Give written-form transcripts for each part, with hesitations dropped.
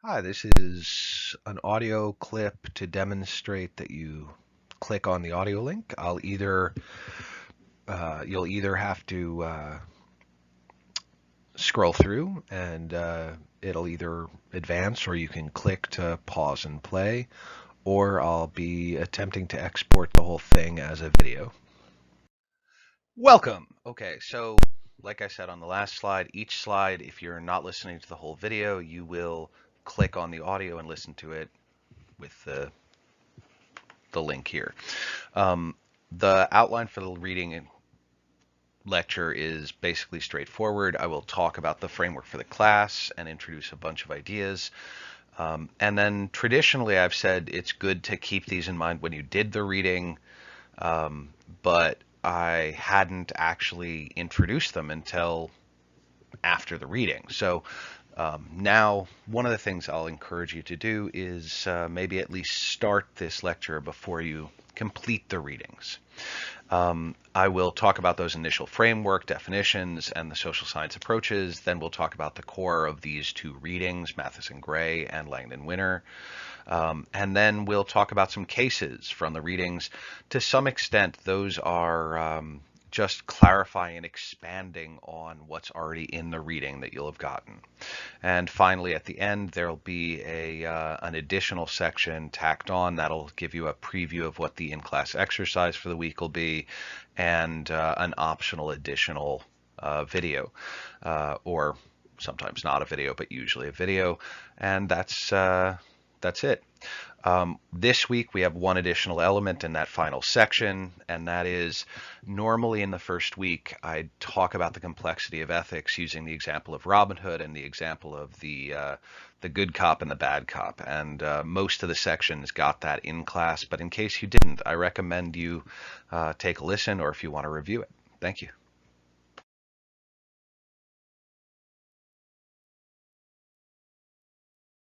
Hi, this is an audio clip to demonstrate that you click on the audio link. You'll either have to scroll through and it'll either advance or you can click to pause and play, or I'll be attempting to export the whole thing as a video. Welcome. Okay, so like I said on the last slide, each slide, if you're not listening to the whole video, you will click on the audio and listen to it with the link here. The outline for the reading lecture is basically straightforward. I will talk about the framework for the class and introduce a bunch of ideas. And then traditionally I've said it's good to keep these in mind when you did the reading, but I hadn't actually introduced them until after the reading. So now, one of the things I'll encourage you to do is maybe at least start this lecture before you complete the readings. I will talk about those initial framework definitions and the social science approaches. Then we'll talk about the core of these two readings, Matheson Gray and Langdon Winter. And then we'll talk about some cases from the readings. To some extent, those are just clarifying and expanding on what's already in the reading that you'll have gotten. And finally, at the end, there'll be an additional section tacked on that'll give you a preview of what the in-class exercise for the week will be, and an optional additional video, or sometimes not a video, but usually a video. And that's it. This week we have one additional element in that final section, and that is normally in the first week I talk about the complexity of ethics using the example of Robin Hood and the example of the good cop and the bad cop. And most of the sections got that in class, but in case you didn't, I recommend you take a listen, or if you want to review it. Thank you.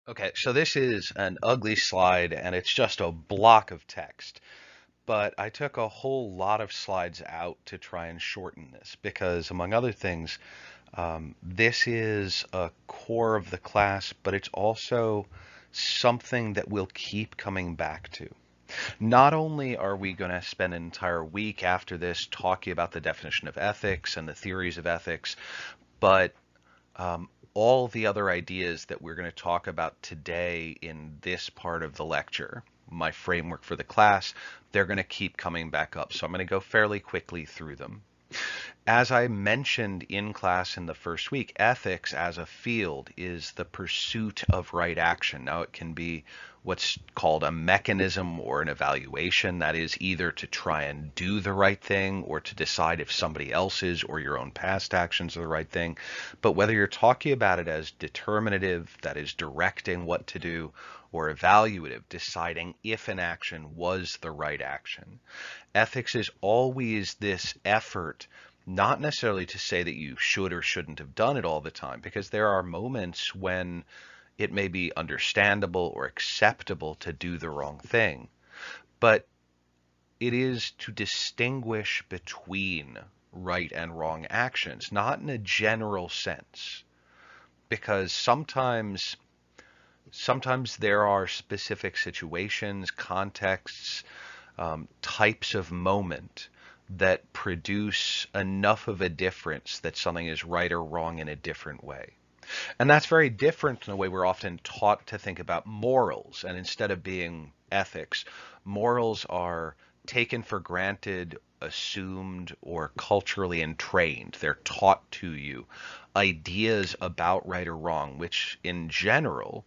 Okay, so this is an ugly slide and it's just a block of text. But I took a whole lot of slides out to try and shorten this because, among other things, this is a core of the class, but it's also something that we'll keep coming back to. Not only are we going to spend an entire week after this talking about the definition of ethics and the theories of ethics, but all the other ideas that we're going to talk about today in this part of the lecture, my framework for the class, they're going to keep coming back up. So I'm going to go fairly quickly through them. As I mentioned in class in the first week, ethics as a field is the pursuit of right action. Now, it can be what's called a mechanism or an evaluation. That is either to try and do the right thing or to decide if somebody else's or your own past actions are the right thing. But whether you're talking about it as determinative, that is directing what to do, or evaluative, deciding if an action was the right action, ethics is always this effort, not necessarily to say that you should or shouldn't have done it all the time, because there are moments when it may be understandable or acceptable to do the wrong thing, but it is to distinguish between right and wrong actions, not in a general sense, because sometimes there are specific situations, contexts, types of moment that produce enough of a difference that something is right or wrong in a different way. And that's very different in the way we're often taught to think about morals. And instead of being ethics, morals are taken for granted, assumed, or culturally entrained. They're taught to you. Ideas about right or wrong, which in general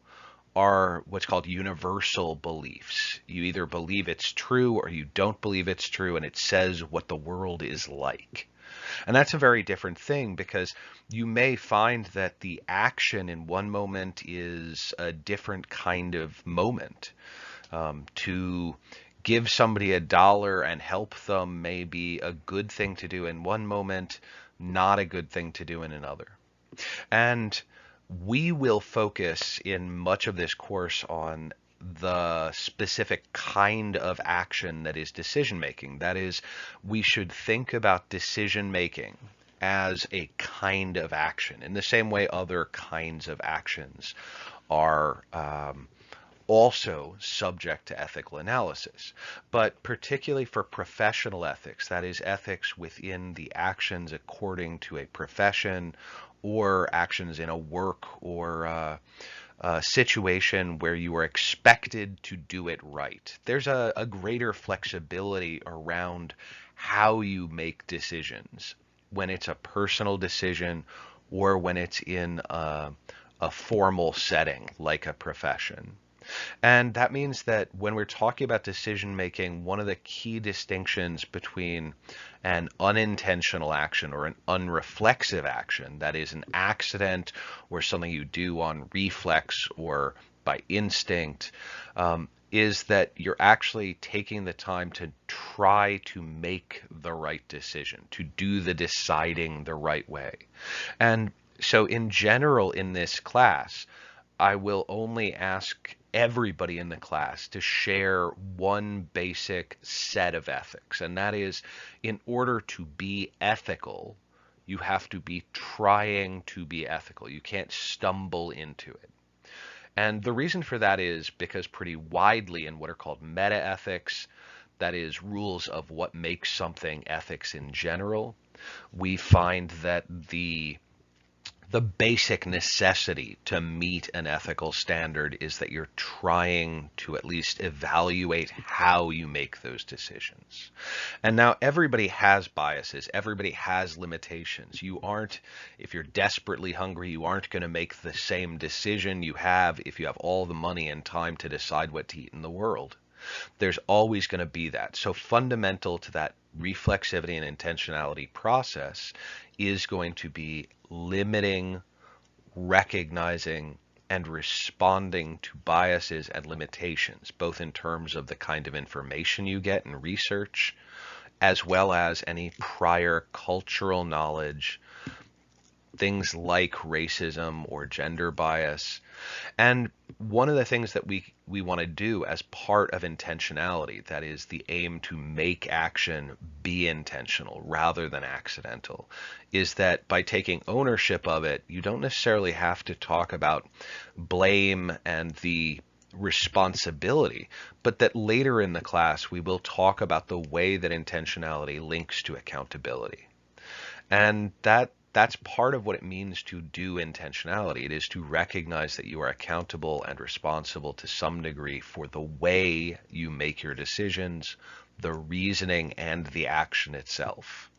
are what's called universal beliefs. You either believe it's true or you don't believe it's true, and it says what the world is like. And that's a very different thing, because you may find that the action in one moment is a different kind of moment. To give somebody $1 and help them may be a good thing to do in one moment, not a good thing to do in another. And we will focus in much of this course on the specific kind of action that is decision making. That is, we should think about decision making as a kind of action in the same way other kinds of actions are also subject to ethical analysis. But particularly for professional ethics, that is, ethics within the actions according to a profession or actions in a work or a situation where you are expected to do it right, there's a greater flexibility around how you make decisions when it's a personal decision or when it's in a formal setting like a profession. And that means that when we're talking about decision making, one of the key distinctions between an unintentional action or an unreflexive action, that is an accident or something you do on reflex or by instinct, is that you're actually taking the time to try to make the right decision, to do the deciding the right way. And so in general in this class, I will only ask everybody in the class to share one basic set of ethics, and that is, in order to be ethical, you have to be trying to be ethical. You can't stumble into it. And the reason for that is because pretty widely in what are called meta ethics, that is, rules of what makes something ethics in general, we find that the basic necessity to meet an ethical standard is that you're trying to at least evaluate how you make those decisions. And now everybody has biases. Everybody has limitations. You aren't, if you're desperately hungry, you aren't going to make the same decision you have if you have all the money and time to decide what to eat in the world. There's always going to be that. So fundamental to that reflexivity and intentionality process is going to be limiting, recognizing, and responding to biases and limitations, both in terms of the kind of information you get in research, as well as any prior cultural knowledge, things like racism or gender bias. And one of the things that we want to do as part of intentionality, that is the aim to make action be intentional rather than accidental, is that by taking ownership of it, you don't necessarily have to talk about blame and the responsibility, but that later in the class we will talk about the way that intentionality links to accountability. And that's part of what it means to do intentionality. It is to recognize that you are accountable and responsible to some degree for the way you make your decisions, the reasoning, and the action itself.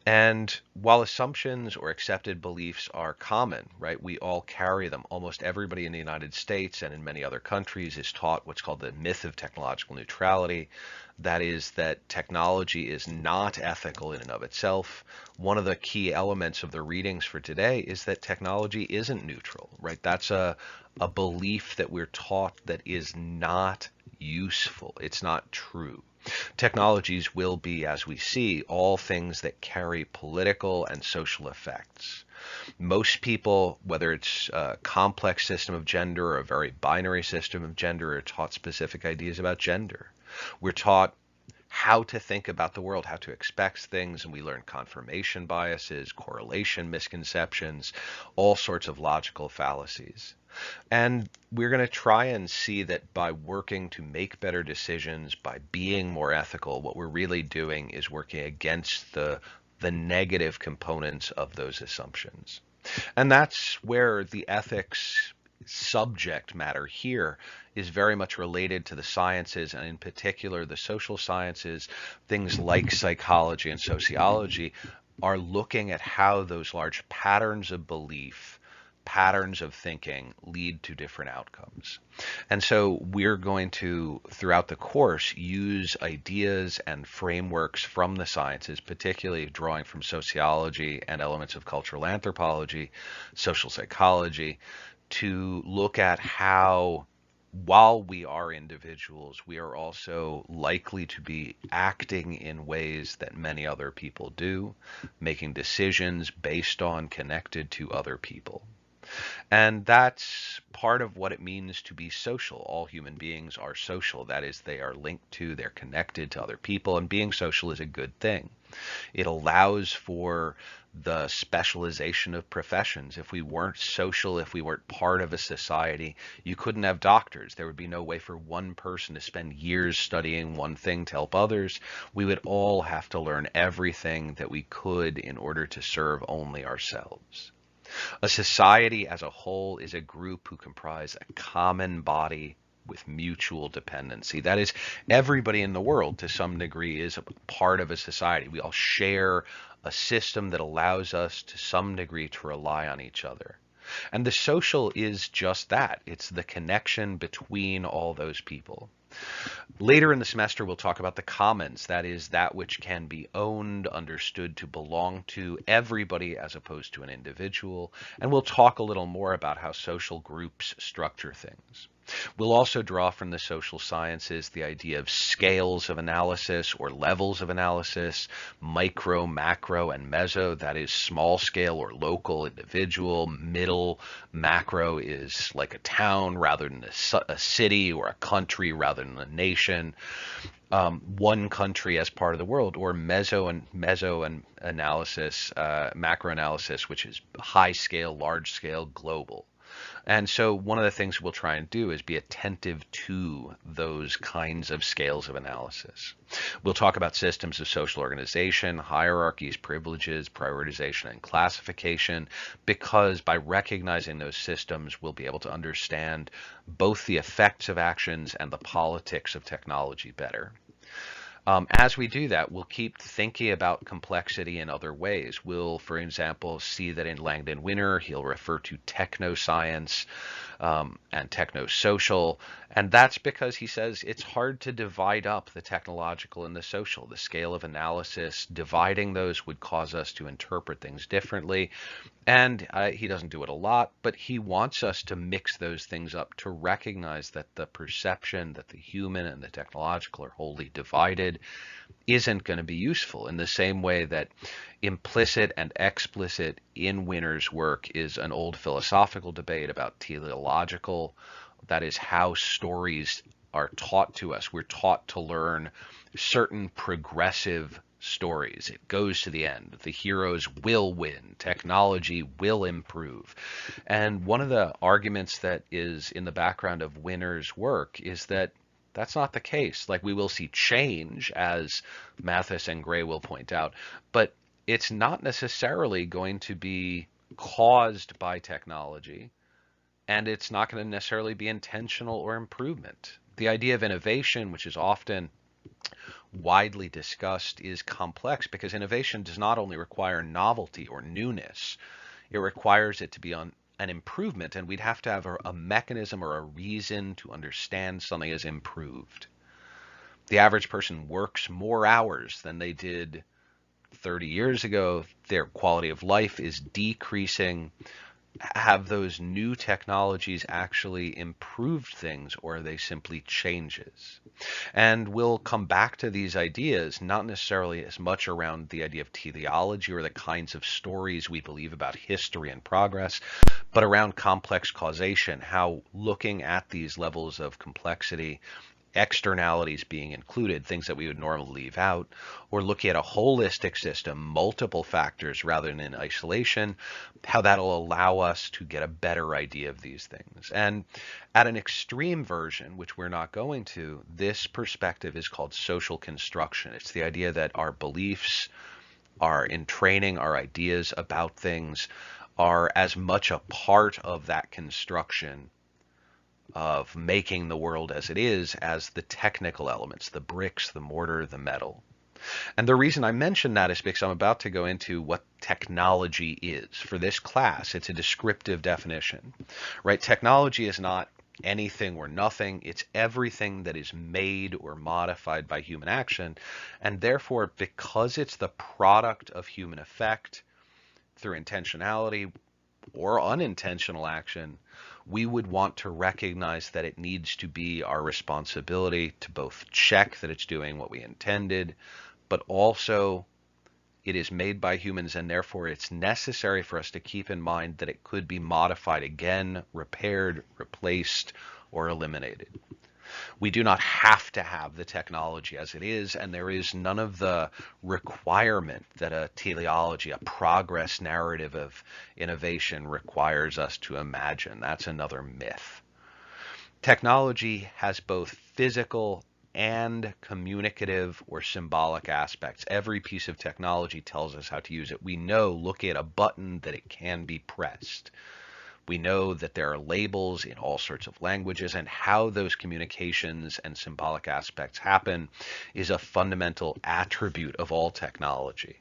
And while assumptions or accepted beliefs are common, right, we all carry them. Almost everybody in the United States and in many other countries is taught what's called the myth of technological neutrality. That is, that technology is not ethical in and of itself. One of the key elements of the readings for today is that technology isn't neutral, right? That's a belief that we're taught that is not useful. It's not true. Technologies will be, as we see, all things that carry political and social effects. Most people, whether it's a complex system of gender or a very binary system of gender, are taught specific ideas about gender. We're taught how to think about the world, how to expect things, and we learn confirmation biases, correlation misconceptions, all sorts of logical fallacies. And we're going to try and see that by working to make better decisions, by being more ethical, what we're really doing is working against the negative components of those assumptions. And that's where the ethics subject matter here is very much related to the sciences, and in particular the social sciences. Things like psychology and sociology are looking at how those large patterns of belief, patterns of thinking lead to different outcomes. And so we're going to, throughout the course, use ideas and frameworks from the sciences, particularly drawing from sociology and elements of cultural anthropology, social psychology, to look at how, while we are individuals, we are also likely to be acting in ways that many other people do, making decisions based on, connected to other people. And that's part of what it means to be social. All human beings are social. That is, they are linked to, they're connected to other people, and being social is a good thing. It allows for the specialization of professions. If we weren't social, if we weren't part of a society, you couldn't have doctors. There would be no way for one person to spend years studying one thing to help others. We would all have to learn everything that we could in order to serve only ourselves. A society as a whole is a group who comprise a common body with mutual dependency. That is, everybody in the world to some degree is a part of a society. We all share a system that allows us to some degree to rely on each other. And the social is just that. It's the connection between all those people. Later in the semester, we'll talk about the commons. That is, that which can be owned, understood to belong to everybody as opposed to an individual. And we'll talk a little more about how social groups structure things. We'll also draw from the social sciences the idea of scales of analysis or levels of analysis, micro, macro, and meso. That is small scale or local, individual. Middle, macro is like a town rather than a city, or a country rather than a nation. One country as part of the world, or meso and analysis, macro analysis, which is high scale, large scale, global. And so one of the things we'll try and do is be attentive to those kinds of scales of analysis. We'll talk about systems of social organization, hierarchies, privileges, prioritization, and classification, because by recognizing those systems, we'll be able to understand both the effects of actions and the politics of technology better. As we do that, we'll keep thinking about complexity in other ways. We'll, for example, see that in Langdon Winner, he'll refer to technoscience and technosocial. And that's because he says it's hard to divide up the technological and the social. The scale of analysis, dividing those would cause us to interpret things differently. And he doesn't do it a lot, but he wants us to mix those things up, to recognize that the perception that the human and the technological are wholly divided isn't going to be useful, in the same way that implicit and explicit in Winner's work is an old philosophical debate about teleological. That is how stories are taught to us. We're taught to learn certain progressive stories. It goes to the end. The heroes will win. Technology will improve. And one of the arguments that is in the background of Winner's work is that that's not the case. Like, we will see change, as Mathis and Gray will point out, but it's not necessarily going to be caused by technology, and it's not going to necessarily be intentional or improvement. The idea of innovation, which is often widely discussed, is complex because innovation does not only require novelty or newness, it requires it to be on an improvement, and we'd have to have a mechanism or a reason to understand something as improved. The average person works more hours than they did 30 years ago. Their quality of life is decreasing. Have those new technologies actually improved things, or are they simply changes? And we'll come back to these ideas, not necessarily as much around the idea of teleology or the kinds of stories we believe about history and progress, but around complex causation, how looking at these levels of complexity, externalities being included, things that we would normally leave out, or looking at a holistic system, multiple factors rather than in isolation, how that'll allow us to get a better idea of these things. And at an extreme version, which we're not going to, this perspective is called social construction. It's the idea that our beliefs, our entraining, our ideas about things are as much a part of that construction of making the world as it is as the technical elements, the bricks, the mortar, the metal. And the reason I mention that is because I'm about to go into what technology is. For this class, it's a descriptive definition, right? Technology is not anything or nothing. It's everything that is made or modified by human action. And therefore, because it's the product of human effect through intentionality or unintentional action, we would want to recognize that it needs to be our responsibility to both check that it's doing what we intended, but also It is made by humans, and therefore it's necessary for us to keep in mind that it could be modified again, repaired, replaced, or eliminated. We do not have to have the technology as it is, and there is none of the requirement that a teleology, a progress narrative of innovation requires us to imagine. That's another myth. Technology has both physical and communicative or symbolic aspects. Every piece of technology tells us how to use it. We know, look at a button, that it can be pressed. We know that there are labels in all sorts of languages, and how those communications and symbolic aspects happen is a fundamental attribute of all technology.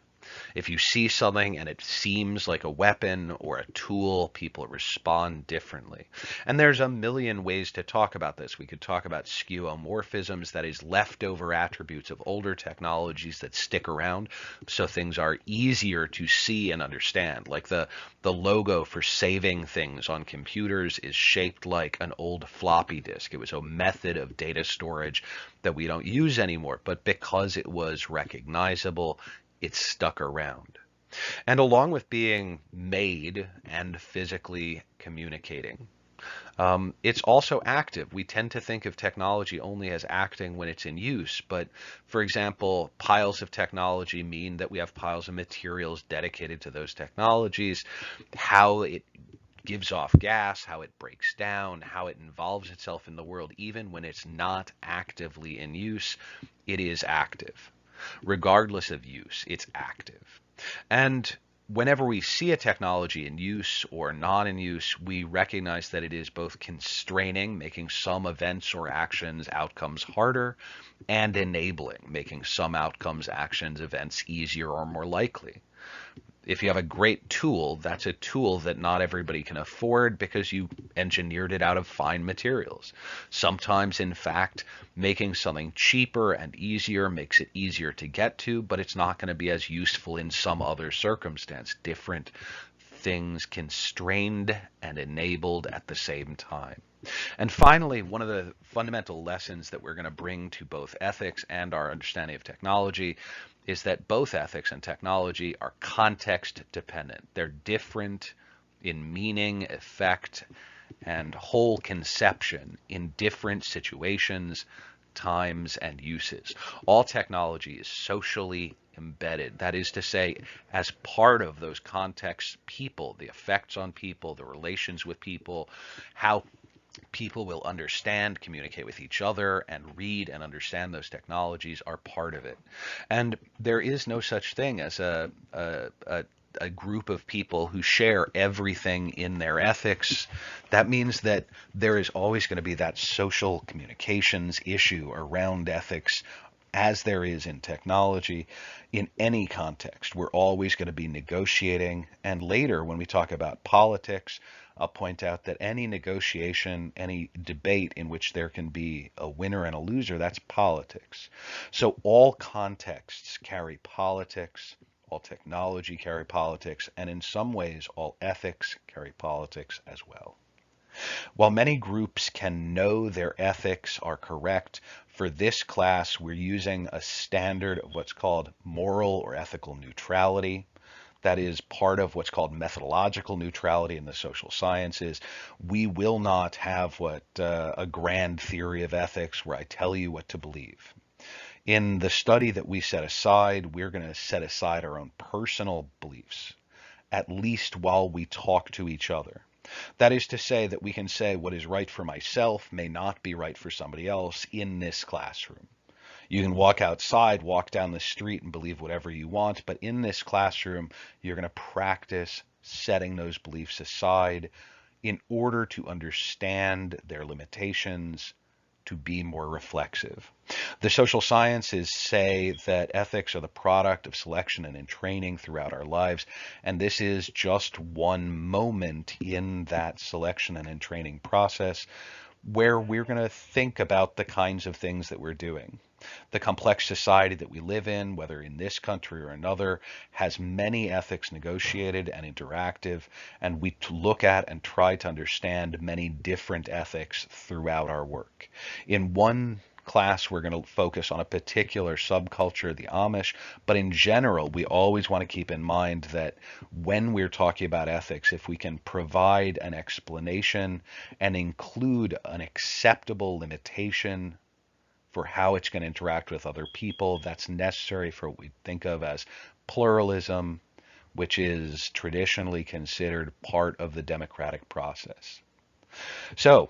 If you see something and it seems like a weapon or a tool, people respond differently. And there's a million ways to talk about this. We could talk about skeuomorphisms, that is, leftover attributes of older technologies that stick around so things are easier to see and understand. Like the logo for saving things on computers is shaped like an old floppy disk. It was a method of data storage that we don't use anymore, but because it was recognizable, it stuck around. And along with being made and physically communicating, it's also active. We tend to think of technology only as acting when it's in use, but for example, piles of technology mean that we have piles of materials dedicated to those technologies. How it gives off gas, how it breaks down, how it involves itself in the world, even when it's not actively in use, it is active. Regardless of use, it's active. And whenever we see a technology in use or not in use, we recognize that it is both constraining, making some events or actions, outcomes harder, and enabling, making some outcomes, actions, events easier or more likely. If you have a great tool, that's a tool that not everybody can afford because you engineered it out of fine materials. Sometimes, in fact, making something cheaper and easier makes it easier to get to, but it's not going to be as useful in some other circumstance. Different things constrained and enabled at the same time. And finally, one of the fundamental lessons that we're going to bring to both ethics and our understanding of technology is that both ethics and technology are context dependent. They're different in meaning, effect, and whole conception in different situations, times, and uses. All technology is socially embedded. That is to say, as part of those contexts, people, the effects on people, the relations with people, how people will understand, communicate with each other, and read and understand those technologies are part of it. And there is no such thing as a group of people who share everything in their ethics. That means that there is always going to be that social communications issue around ethics, as there is in technology. In any context, we're always going to be negotiating. And later, when we talk about politics, I'll point out that any negotiation, any debate in which there can be a winner and a loser, that's politics. So all contexts carry politics, all technology carry politics, and in some ways all ethics carry politics as well. While many groups can know their ethics are correct, for this class we're using a standard of what's called moral or ethical neutrality. That is part of what's called methodological neutrality in the social sciences. We will not have what a grand theory of ethics where I tell you what to believe. In the study that we set aside, we're going to set aside our own personal beliefs, at least while we talk to each other. That is to say that we can say what is right for myself may not be right for somebody else in this classroom. You can walk outside, walk down the street, and believe whatever you want, but in this classroom, you're going to practice setting those beliefs aside in order to understand their limitations, to be more reflexive. The social sciences say that ethics are the product of selection and in training throughout our lives, and this is just one moment in that selection and in training process where we're going to think about the kinds of things that we're doing. The complex society that we live in, whether in this country or another, has many ethics negotiated and interactive, and we look at and try to understand many different ethics throughout our work. In one class, we're going to focus on a particular subculture, the Amish. But in general, we always want to keep in mind that when we're talking about ethics, if we can provide an explanation and include an acceptable limitation for how it's going to interact with other people, that's necessary for what we think of as pluralism, which is traditionally considered part of the democratic process. So,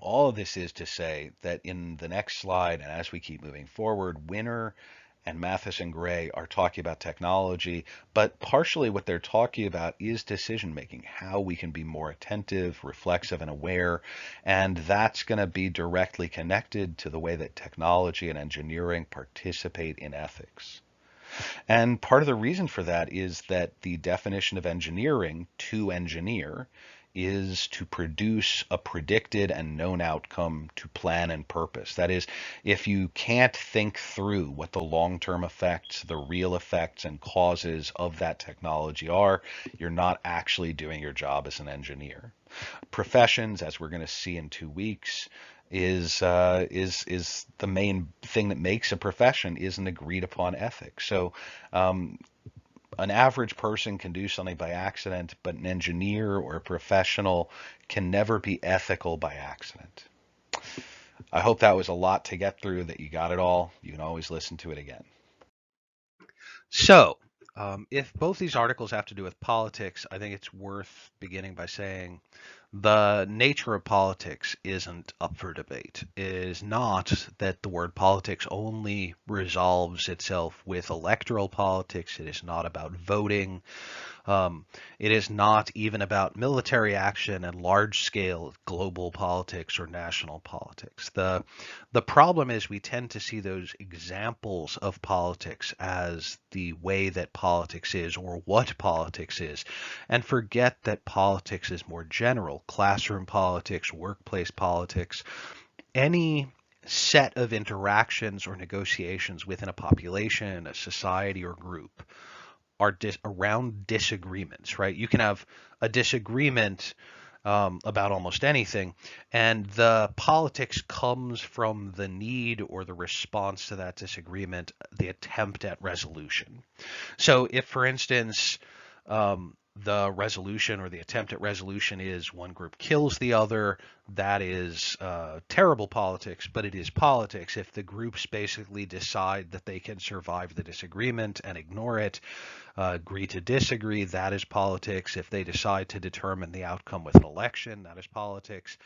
all of this is to say that in the next slide, and as we keep moving forward, Winner and Mathis and Gray are talking about technology, but partially what they're talking about is decision making, how we can be more attentive, reflexive, and aware. And that's going to be directly connected to the way that technology and engineering participate in ethics. And part of the reason for that is that the definition of engineering, to engineer, is to produce a predicted and known outcome to plan and purpose. That is, if you can't think through what the long-term effects, the real effects and causes of that technology are, you're not actually doing your job as an engineer. Professions, as we're going to see in 2 weeks, is the main thing that makes a profession is an agreed upon ethic. So an average person can do something by accident, but an engineer or a professional can never be ethical by accident. I hope that was a lot to get through, that you got it all. You can always listen to it again. So, if both these articles have to do with politics, I think it's worth beginning by saying the nature of politics isn't up for debate. It is not that the word politics only resolves itself with electoral politics. It is not about voting. It is not even about military action and large-scale global politics or national politics. The problem is we tend to see those examples of politics as the way that politics is or what politics is, and forget that politics is more general. Classroom politics, workplace politics, any set of interactions or negotiations within a population, a society, or group are around disagreements, right? You can have a disagreement about almost anything, and the politics comes from the need or the response to that disagreement, the attempt at resolution. So if, for instance, the resolution or the attempt at resolution is one group kills the other, that is terrible politics, but it is politics. If the groups basically decide that they can survive the disagreement and ignore it, agree to disagree, that is politics. If they decide to determine the outcome with an election, that is politics.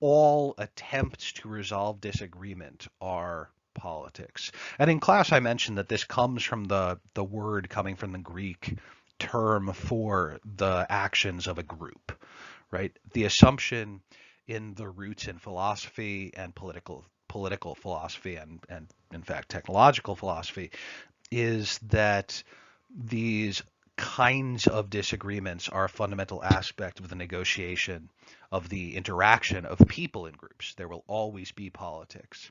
All attempts to resolve disagreement are politics. And in class, I mentioned that this comes from the word coming from the Greek term for the actions of a group, right? The assumption in the roots in philosophy and political philosophy and in fact technological philosophy is that these kinds of disagreements are a fundamental aspect of the negotiation, of the interaction of people in groups. There will always be politics.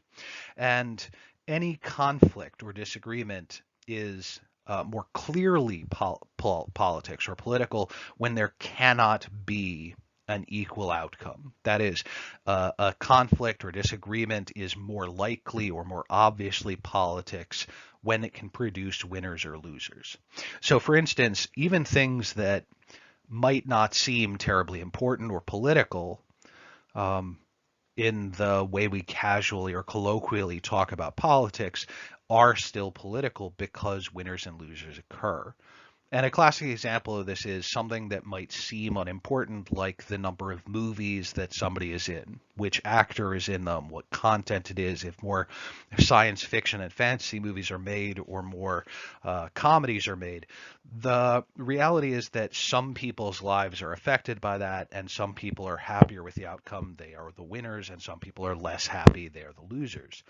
And any conflict or disagreement is more clearly politics or political when there cannot be an equal outcome. That is, a conflict or disagreement is more likely or more obviously politics when it can produce winners or losers. So, for instance, even things that might not seem terribly important or political in the way we casually or colloquially talk about politics are still political because winners and losers occur. And a classic example of this is something that might seem unimportant, like the number of movies that somebody is in, which actor is in them, what content it is, if more science fiction and fantasy movies are made or more comedies are made. The reality is that some people's lives are affected by that, and some people are happier with the outcome, they are the winners, and some people are less happy, they are the losers.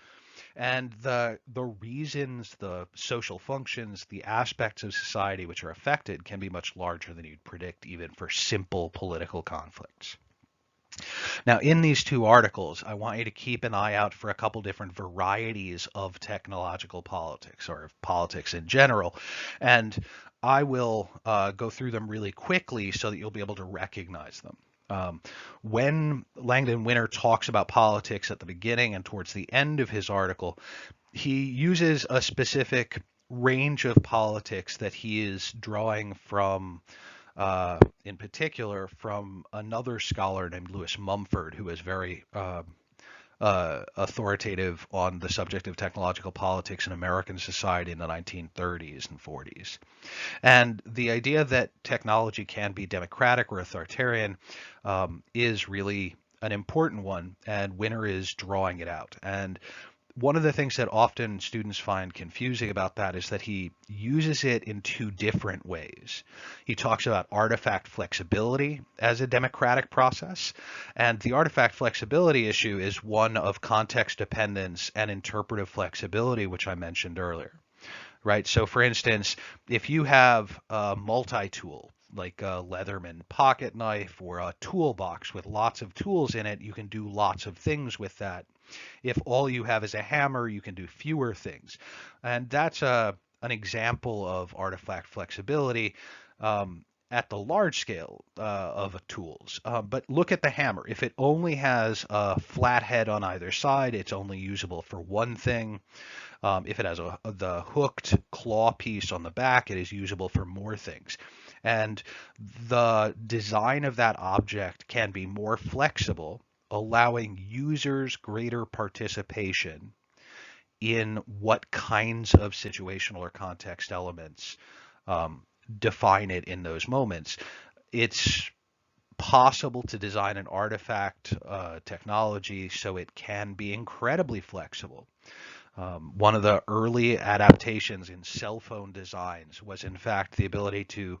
And the reasons, the social functions, the aspects of society which are affected can be much larger than you'd predict even for simple political conflicts. Now, in these two articles, I want you to keep an eye out for a couple different varieties of technological politics or of politics in general. And I will go through them really quickly so that you'll be able to recognize them. When Langdon Winner talks about politics at the beginning and towards the end of his article, he uses a specific range of politics that he is drawing from, in particular, from another scholar named Lewis Mumford, who is very authoritative on the subject of technological politics in American society in the 1930s and 40s. And the idea that technology can be democratic or authoritarian is really an important one, and Winner is drawing it out. And one of the things that often students find confusing about that is that he uses it in two different ways. He talks about artifact flexibility as a democratic process, and the artifact flexibility issue is one of context dependence and interpretive flexibility, which I mentioned earlier. Right? So for instance, if you have a multi-tool, like a Leatherman pocket knife or a toolbox with lots of tools in it, you can do lots of things with that. If all you have is a hammer, you can do fewer things. And that's an example of artifact flexibility at the large scale of tools. But look at the hammer. If it only has a flat head on either side, it's only usable for one thing. If it has the hooked claw piece on the back, it is usable for more things. And the design of that object can be more flexible, allowing users greater participation in what kinds of situational or context elements define it in those moments. It's possible to design an artifact technology so it can be incredibly flexible. One of the early adaptations in cell phone designs was, in fact, the ability to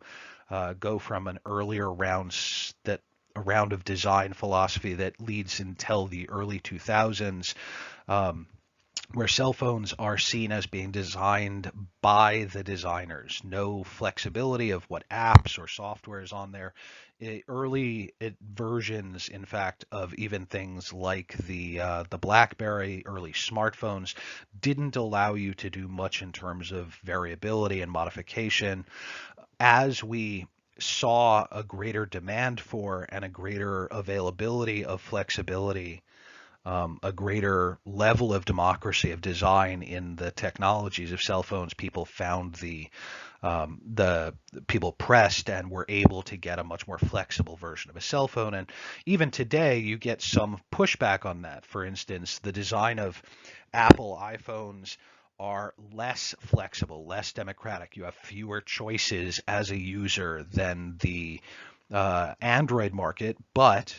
go from an earlier a round of design philosophy that leads until the early 2000s, where cell phones are seen as being designed by the designers. No flexibility of what apps or software is on there. Early versions, in fact, of even things like the BlackBerry, early smartphones, didn't allow you to do much in terms of variability and modification. As we saw a greater demand for and a greater availability of flexibility, a greater level of democracy of design in the technologies of cell phones, people found the people pressed and were able to get a much more flexible version of a cell phone. And even today, you get some pushback on that. For instance, the design of Apple iPhones are less flexible, less democratic. You have fewer choices as a user than the Android market, but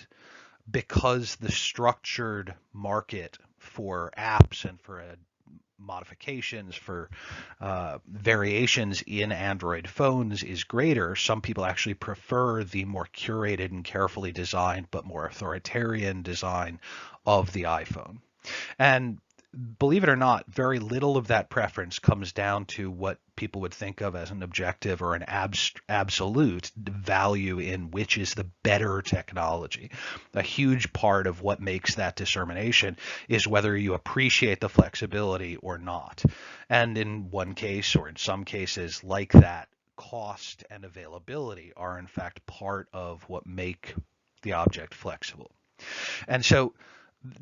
because the structured market for apps and for modifications, for variations in Android phones is greater, some people actually prefer the more curated and carefully designed but more authoritarian design of the iPhone. And believe it or not, very little of that preference comes down to what people would think of as an objective or an absolute value in which is the better technology. A huge part of what makes that determination is whether you appreciate the flexibility or not. And in one case, or in some cases like that, cost and availability are in fact part of what make the object flexible. And so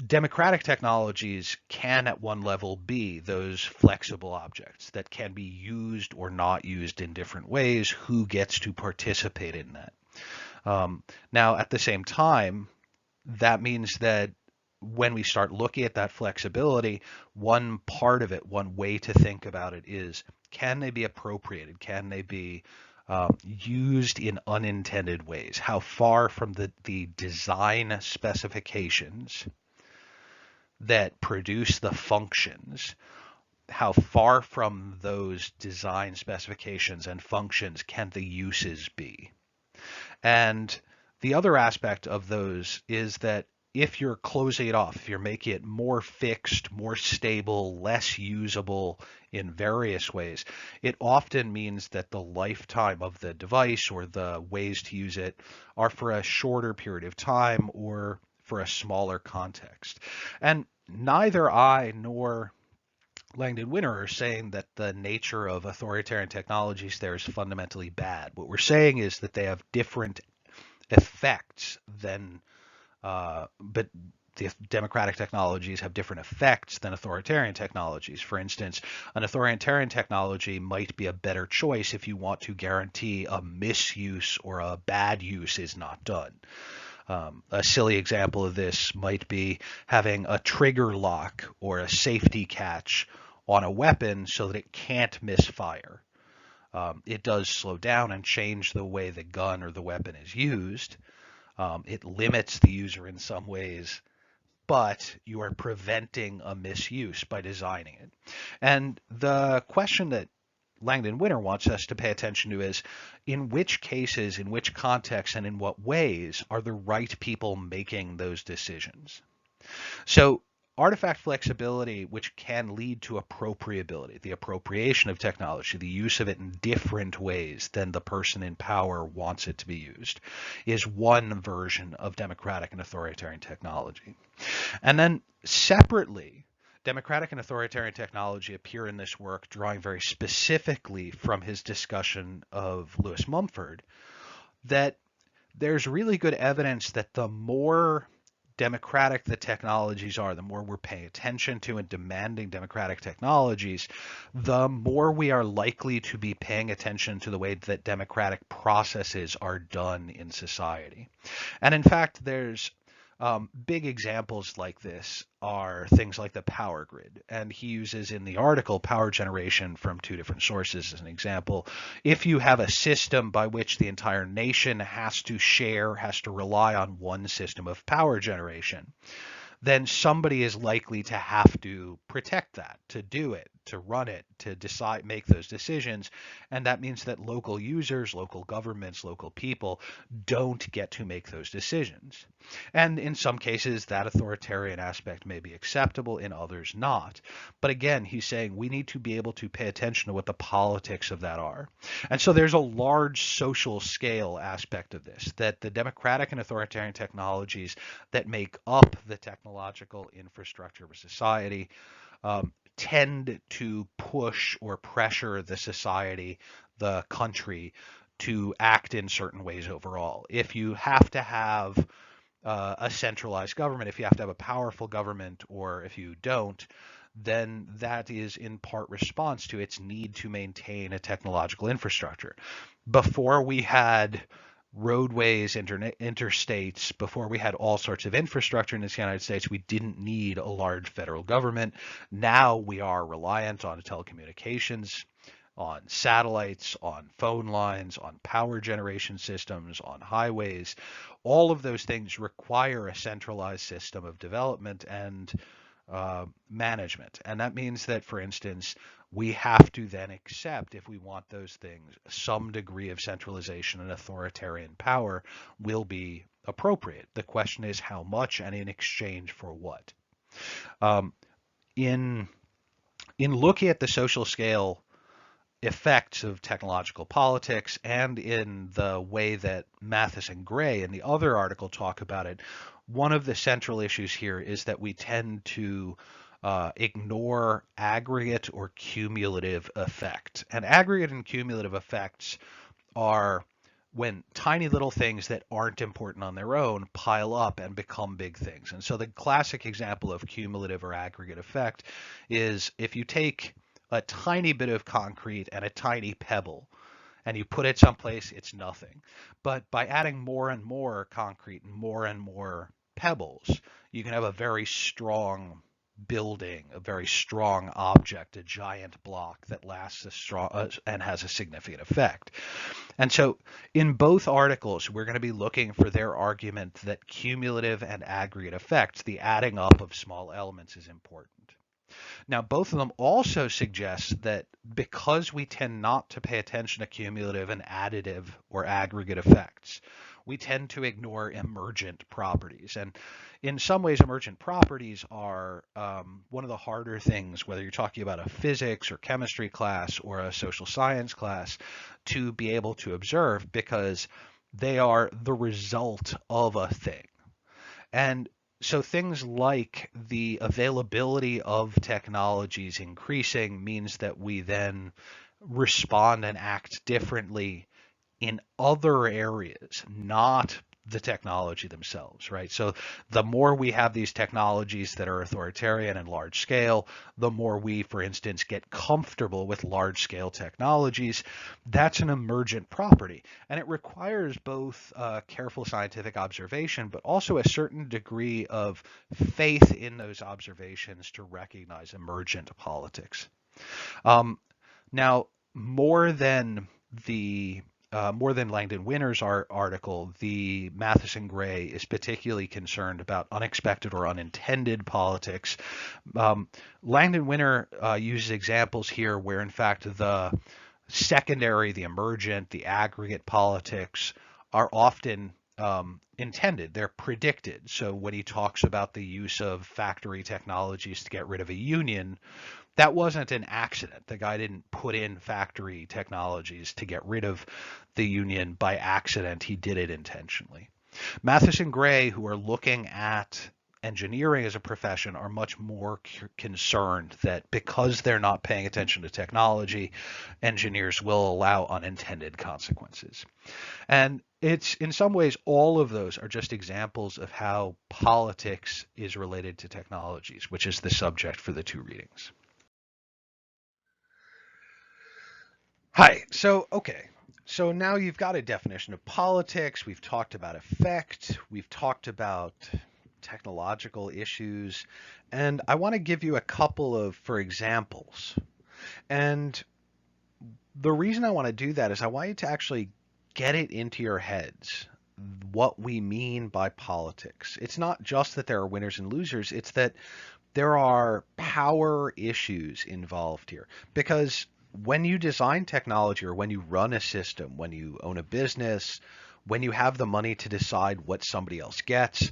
democratic technologies can at one level be those flexible objects that can be used or not used in different ways. Who gets to participate in that? Now, at the same time, that means that when we start looking at that flexibility, one part of it, one way to think about it is, can they be appropriated? Can they be used in unintended ways? How far from the design specifications that produce the functions, how far from those design specifications and functions can the uses be? And the other aspect of those is that if you're closing it off, if you're making it more fixed, more stable, less usable in various ways, it often means that the lifetime of the device or the ways to use it are for a shorter period of time or for a smaller context. And neither I nor Langdon Winner are saying that the nature of authoritarian technologies there is fundamentally bad. What we're saying is that they have different effects than, but the democratic technologies have different effects than authoritarian technologies. For instance, an authoritarian technology might be a better choice if you want to guarantee a misuse or a bad use is not done. A silly example of this might be having a trigger lock or a safety catch on a weapon so that it can't misfire. It does slow down and change the way the gun or the weapon is used. It limits the user in some ways, but you are preventing a misuse by designing it. And the question that Langdon Winter wants us to pay attention to is, in which cases, in which contexts, and in what ways are the right people making those decisions? So artifact flexibility, which can lead to appropriability, the appropriation of technology, the use of it in different ways than the person in power wants it to be used, is one version of democratic and authoritarian technology. And then separately, democratic and authoritarian technology appear in this work, drawing very specifically from his discussion of Lewis Mumford, that there's really good evidence that the more democratic the technologies are, the more we're paying attention to and demanding democratic technologies, the more we are likely to be paying attention to the way that democratic processes are done in society. And in fact, there's big examples like this are things like the power grid. And he uses in the article power generation from two different sources as an example. If you have a system by which the entire nation has to rely on one system of power generation, then somebody is likely to have to protect that, to do it, to run it, to decide, make those decisions. And that means that local users, local governments, local people don't get to make those decisions. And in some cases, that authoritarian aspect may be acceptable, in others not. But again, he's saying we need to be able to pay attention to what the politics of that are. And so there's a large social scale aspect of this, that the democratic and authoritarian technologies that make up the technological infrastructure of a society tend to push or pressure the society, the country, to act in certain ways overall. If you have to have a centralized government, if you have to have a powerful government, or if you don't, then that is in part response to its need to maintain a technological infrastructure. Before we had roadways, interstates, before we had all sorts of infrastructure in the United States, we didn't need a large federal government. Now we are reliant on telecommunications, on satellites, on phone lines, on power generation systems, on highways. All of those things require a centralized system of development and management. And that means that, for instance, we have to then accept, if we want those things, some degree of centralization and authoritarian power will be appropriate. The question is how much and in exchange for what. Um, in looking at the social scale effects of technological politics and in the way that Mathis and Gray in the other article talk about it, one of the central issues here is that we tend to ignore aggregate or cumulative effect. And aggregate and cumulative effects are when tiny little things that aren't important on their own pile up and become big things. And so the classic example of cumulative or aggregate effect is if you take a tiny bit of concrete and a tiny pebble and you put it someplace, it's nothing. But by adding more and more concrete and more pebbles, you can have a very strong building, a very strong object, a giant block that lasts and has a significant effect. And so in both articles, we're going to be looking for their argument that cumulative and aggregate effects, the adding up of small elements, is important. Now, both of them also suggest that because we tend not to pay attention to cumulative and additive or aggregate effects, we tend to ignore emergent properties. And in some ways, emergent properties are one of the harder things, whether you're talking about a physics or chemistry class or a social science class, to be able to observe, because they are the result of a thing. And so things like the availability of technologies increasing means that we then respond and act differently in other areas, not the technology themselves, right? So the more we have these technologies that are authoritarian and large scale, the more we, for instance, get comfortable with large scale technologies. That's an emergent property, and it requires both careful scientific observation, but also a certain degree of faith in those observations to recognize emergent politics. Um, Now, more than the more than Langdon Winter's article, the Matheson Gray is particularly concerned about unexpected or unintended politics. Um, Langdon Winter uses examples here where, in fact, the secondary, the emergent, the aggregate politics are often intended. They're predicted. So when he talks about the use of factory technologies to get rid of a union, that wasn't an accident. The guy didn't put in factory technologies to get rid of the union by accident. He did it intentionally. Matheson Gray, who are looking at engineering as a profession, are much more concerned that because they're not paying attention to technology, engineers will allow unintended consequences. And it's in some ways, all of those are just examples of how politics is related to technologies, which is the subject for the two readings. Hi. Okay. So now you've got a definition of politics. We've talked about effect. We've talked about technological issues. And I want to give you a couple of, for examples. And the reason I want to do that is I want you to actually get it into your heads what we mean by politics. It's not just that there are winners and losers, it's that there are power issues involved here. Because when you design technology or when you run a system, when you own a business, when you have the money to decide what somebody else gets,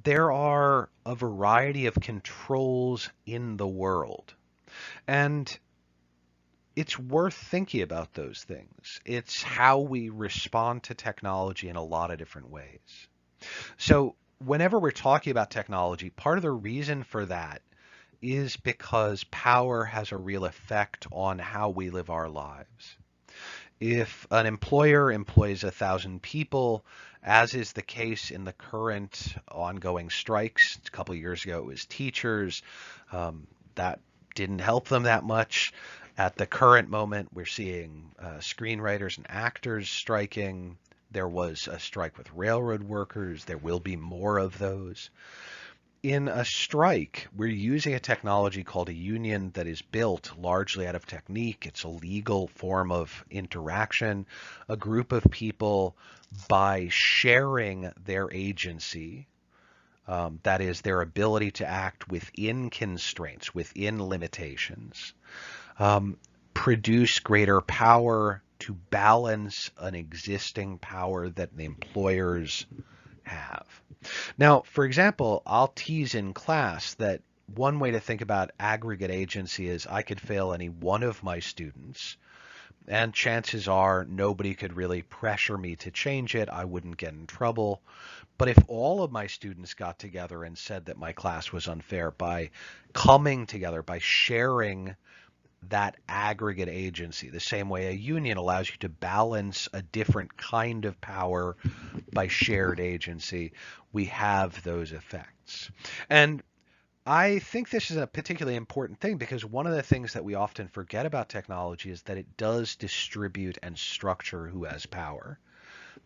there are a variety of controls in the world. And it's worth thinking about those things. It's how we respond to technology in a lot of different ways. So whenever we're talking about technology, part of the reason for that is because power has a real effect on how we live our lives. If an employer employs 1,000 people, as is the case in the current ongoing strikes, a couple of years ago it was teachers, that didn't help them that much. At the current moment, we're seeing screenwriters and actors striking. There was a strike with railroad workers. There will be more of those. In a strike, we're using a technology called a union that is built largely out of technique. It's a legal form of interaction. A group of people, by sharing their agency, that is, their ability to act within constraints, within limitations, produce greater power to balance an existing power that the employers have. Now, for example, I'll tease in class that one way to think about aggregate agency is I could fail any one of my students, and chances are nobody could really pressure me to change it. I wouldn't get in trouble. But if all of my students got together and said that my class was unfair by coming together, by sharing that aggregate agency, the same way a union allows you to balance a different kind of power by shared agency, we have those effects. And I think this is a particularly important thing because one of the things that we often forget about technology is that it does distribute and structure who has power.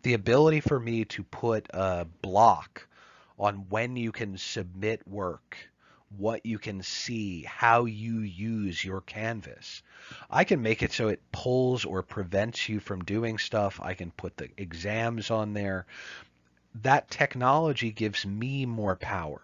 The ability for me to put a block on when you can submit work, what you can see, how you use your canvas. I can make it so it pulls or prevents you from doing stuff. I can put the exams on there. That technology gives me more power.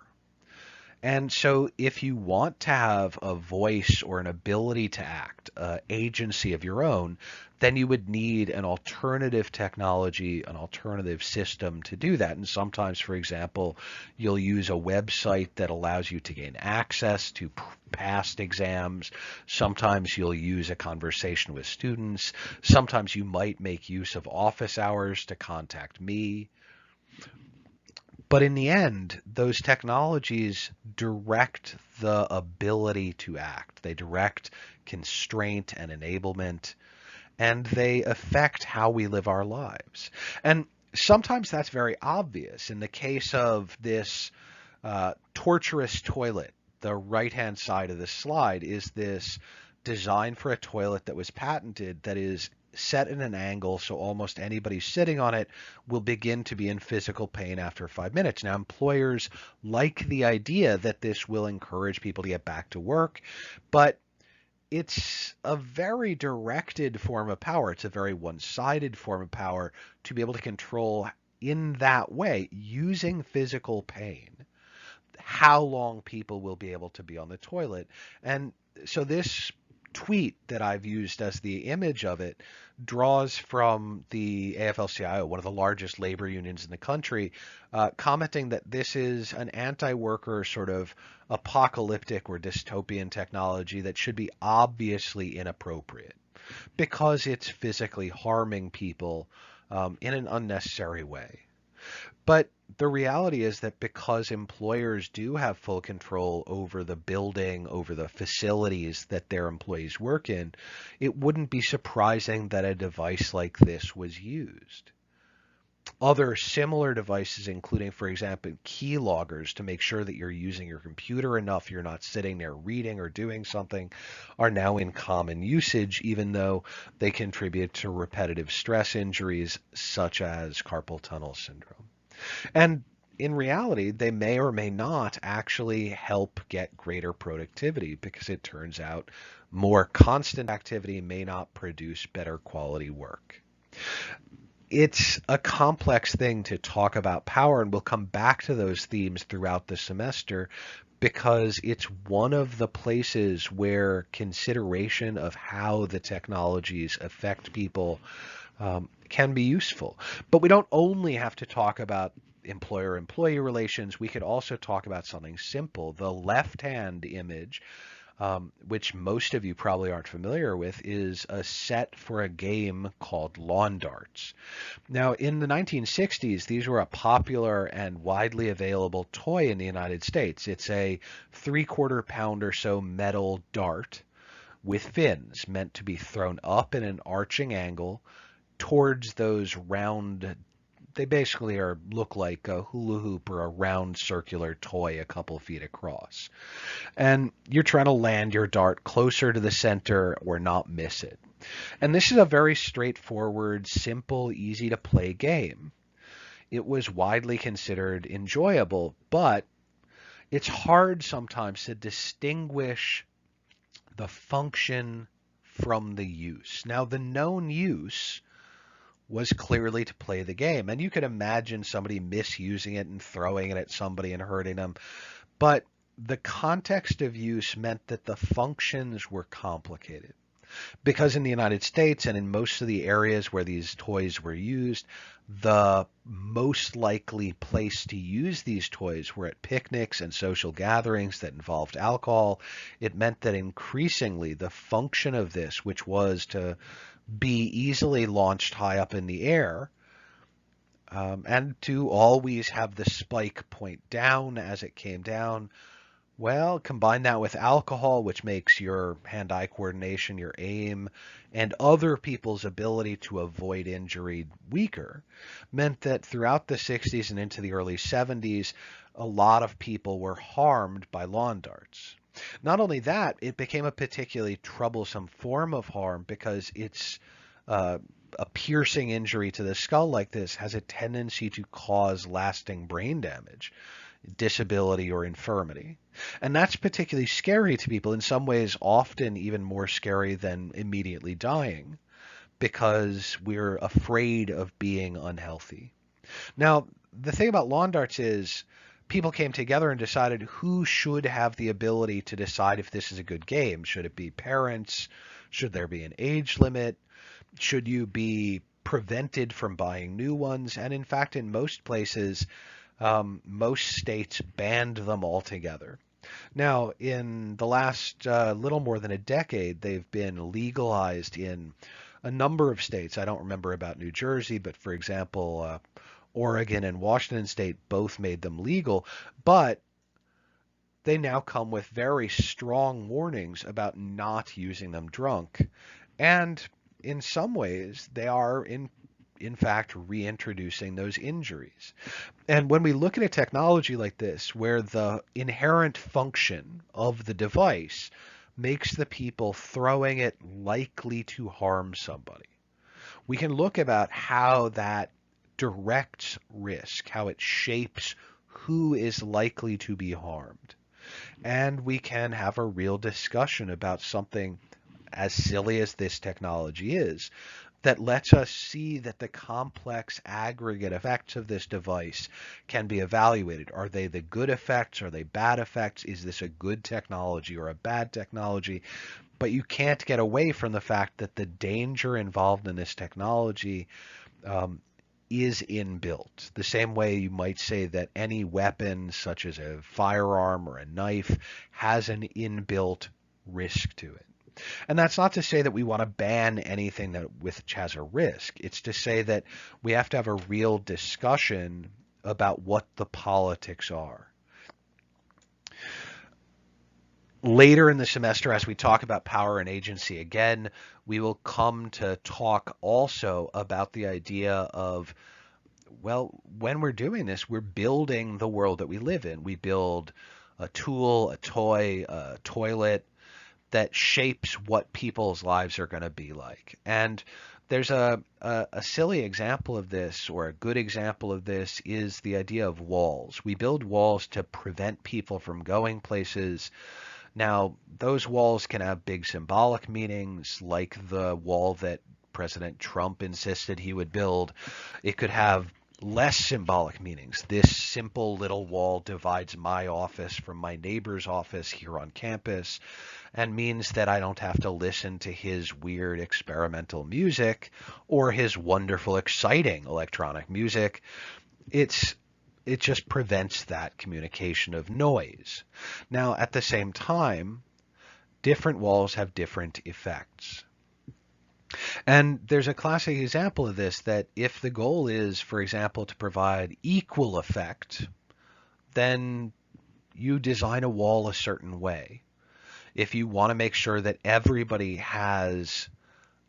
And so if you want to have a voice or an ability to act, agency of your own, then you would need an alternative technology, an alternative system to do that. And sometimes, for example, you'll use a website that allows you to gain access to past exams. Sometimes you'll use a conversation with students. Sometimes you might make use of office hours to contact me. But in the end, those technologies direct the ability to act. They direct constraint and enablement, and they affect how we live our lives. And Sometimes that's very obvious. In the case of this torturous toilet, the right-hand side of the slide is this design for a toilet that was patented that is set in an angle so almost anybody sitting on it will begin to be in physical pain after 5 minutes. Now, employers like the idea that this will encourage people to get back to work, but it's a very directed form of power. It's a very one-sided form of power to be able to control in that way, using physical pain, how long people will be able to be on the toilet. And so this tweet that I've used as the image of it draws from the AFL-CIO, one of the largest labor unions in the country, commenting that this is an anti-worker sort of apocalyptic or dystopian technology that should be obviously inappropriate because it's physically harming people in an unnecessary way. But the reality is that because employers do have full control over the building, over the facilities that their employees work in, it wouldn't be surprising that a device like this was used. Other similar devices, including, for example, key loggers to make sure that you're using your computer enough, you're not sitting there reading or doing something, are now in common usage, even though they contribute to repetitive stress injuries such as carpal tunnel syndrome. And in reality, they may or may not actually help get greater productivity because it turns out more constant activity may not produce better quality work. It's a complex thing to talk about power, and we'll come back to those themes throughout the semester because it's one of the places where consideration of how the technologies affect people can be useful. But we don't only have to talk about employer-employee relations. We could also talk about something simple. The left-hand image, which most of you probably aren't familiar with, is a set for a game called lawn darts. Now, in the 1960s, these were a popular and widely available toy in the United States. It's a 3/4 pound or so metal dart with fins meant to be thrown up in an arching angle towards those round. They basically look like a hula hoop or a round circular toy a couple feet across. And you're trying to land your dart closer to the center or not miss it. And this is a very straightforward, simple, easy to play game. It was widely considered enjoyable, but it's hard sometimes to distinguish the function from the use. Now, the known use was clearly to play the game, and you could imagine somebody misusing it and throwing it at somebody and hurting them, but the context of use meant that the functions were complicated. Because in the United States and in most of the areas where these toys were used, the most likely place to use these toys were at picnics and social gatherings that involved alcohol. It meant that increasingly the function of this, which was to be easily launched high up in the air, and to always have the spike point down as it came down, well, combine that with alcohol, which makes your hand-eye coordination, your aim, and other people's ability to avoid injury weaker, meant that throughout the 60s and into the early 70s, a lot of people were harmed by lawn darts. Not only that, it became a particularly troublesome form of harm because it's a piercing injury to the skull like this has a tendency to cause lasting brain damage, disability, or infirmity. And that's particularly scary to people, in some ways often even more scary than immediately dying, because we're afraid of being unhealthy. Now, the thing about lawn darts is people came together and decided who should have the ability to decide if this is a good game. Should it be parents? Should there be an age limit? Should you be prevented from buying new ones? And in fact, in most places, most states banned them altogether. Now, in the last little more than a decade, they've been legalized in a number of states. I don't remember about New Jersey, but for example, Oregon and Washington State both made them legal, but they now come with very strong warnings about not using them drunk. And in some ways, they are in in fact, reintroducing those injuries. And when we look at a technology like this, where the inherent function of the device makes the people throwing it likely to harm somebody, we can look about how that directs risk, how it shapes who is likely to be harmed. And we can have a real discussion about something as silly as this technology is, that lets us see that the complex aggregate effects of this device can be evaluated. Are they the good effects? Are they bad effects? Is this a good technology or a bad technology? But you can't get away from the fact that the danger involved in this technology um, is inbuilt. The same way you might say that any weapon, such as a firearm or a knife, has an inbuilt risk to it. And that's not to say that we want to ban anything that which has a risk. It's to say that we have to have a real discussion about what the politics are. Later in the semester, as we talk about power and agency again, we will come to talk also about the idea of, well, when we're doing this, we're building the world that we live in. We build a tool, a toy, a toilet, that shapes what people's lives are going to be like. And there's a silly example of this, or a good example of this, is the idea of walls. We build walls to prevent people from going places. Now, those walls can have big symbolic meanings, like the wall that President Trump insisted he would build. It could have less symbolic meanings. This simple little wall divides my office from my neighbor's office here on campus and means that I don't have to listen to his weird experimental music or his wonderful, exciting electronic music. It just prevents that communication of noise. Now, at the same time, different walls have different effects. And there's a classic example of this, that if the goal is, for example, to provide equal effect, then you design a wall a certain way. If you want to make sure that everybody has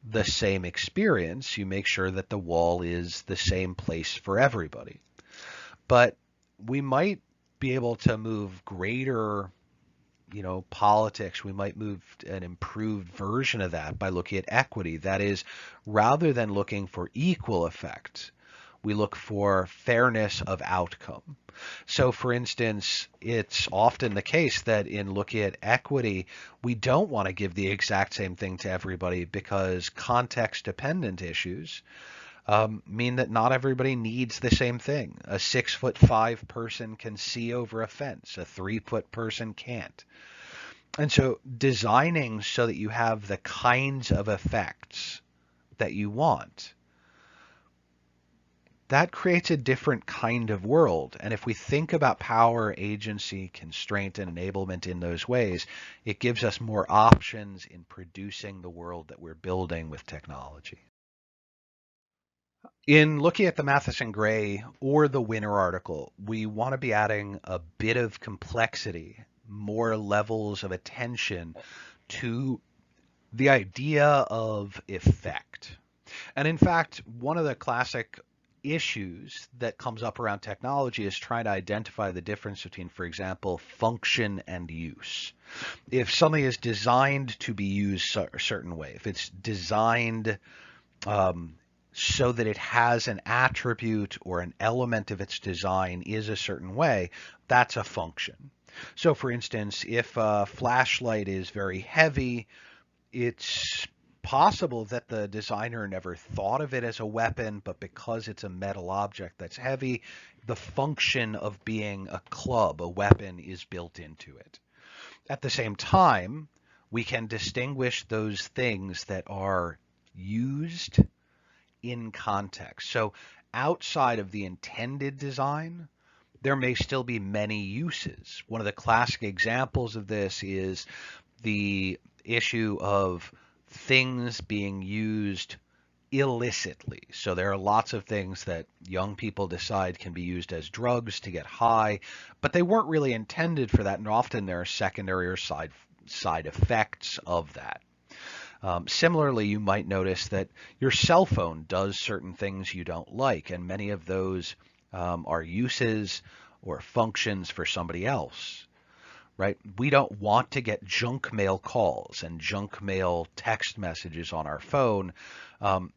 the same experience, you make sure that the wall is the same place for everybody. But we might be able to move greater, politics. We might move an improved version of that by looking at equity. That is, rather than looking for equal effect, we look for fairness of outcome. So, for instance, it's often the case that in looking at equity, we don't want to give the exact same thing to everybody, because context-dependent issues mean that not everybody needs the same thing. A 6'5" person can see over a fence. A 3-foot person can't. And so designing so that you have the kinds of effects that you want, that creates a different kind of world. And if we think about power, agency, constraint, and enablement in those ways, it gives us more options in producing the world that we're building with technology. In looking at the Matheson Gray or the Winner article, we want to be adding a bit of complexity, more levels of attention to the idea of effect. And in fact, one of the classic issues that comes up around technology is trying to identify the difference between, for example, function and use. If something is designed to be used a certain way, if it's designed so that it has an attribute or an element of its design is a certain way, that's a function. So for instance, if a flashlight is very heavy, it's possible that the designer never thought of it as a weapon, but because it's a metal object that's heavy, the function of being a club, a weapon, is built into it. At the same time, we can distinguish those things that are used in context. So outside of the intended design, there may still be many uses. One of the classic examples of this is the issue of things being used illicitly. So there are lots of things that young people decide can be used as drugs to get high, but they weren't really intended for that, and often there are secondary or side effects of that. Similarly, you might notice that your cell phone does certain things you don't like, and many of those are uses or functions for somebody else, right? We don't want to get junk mail calls and junk mail text messages on our phone.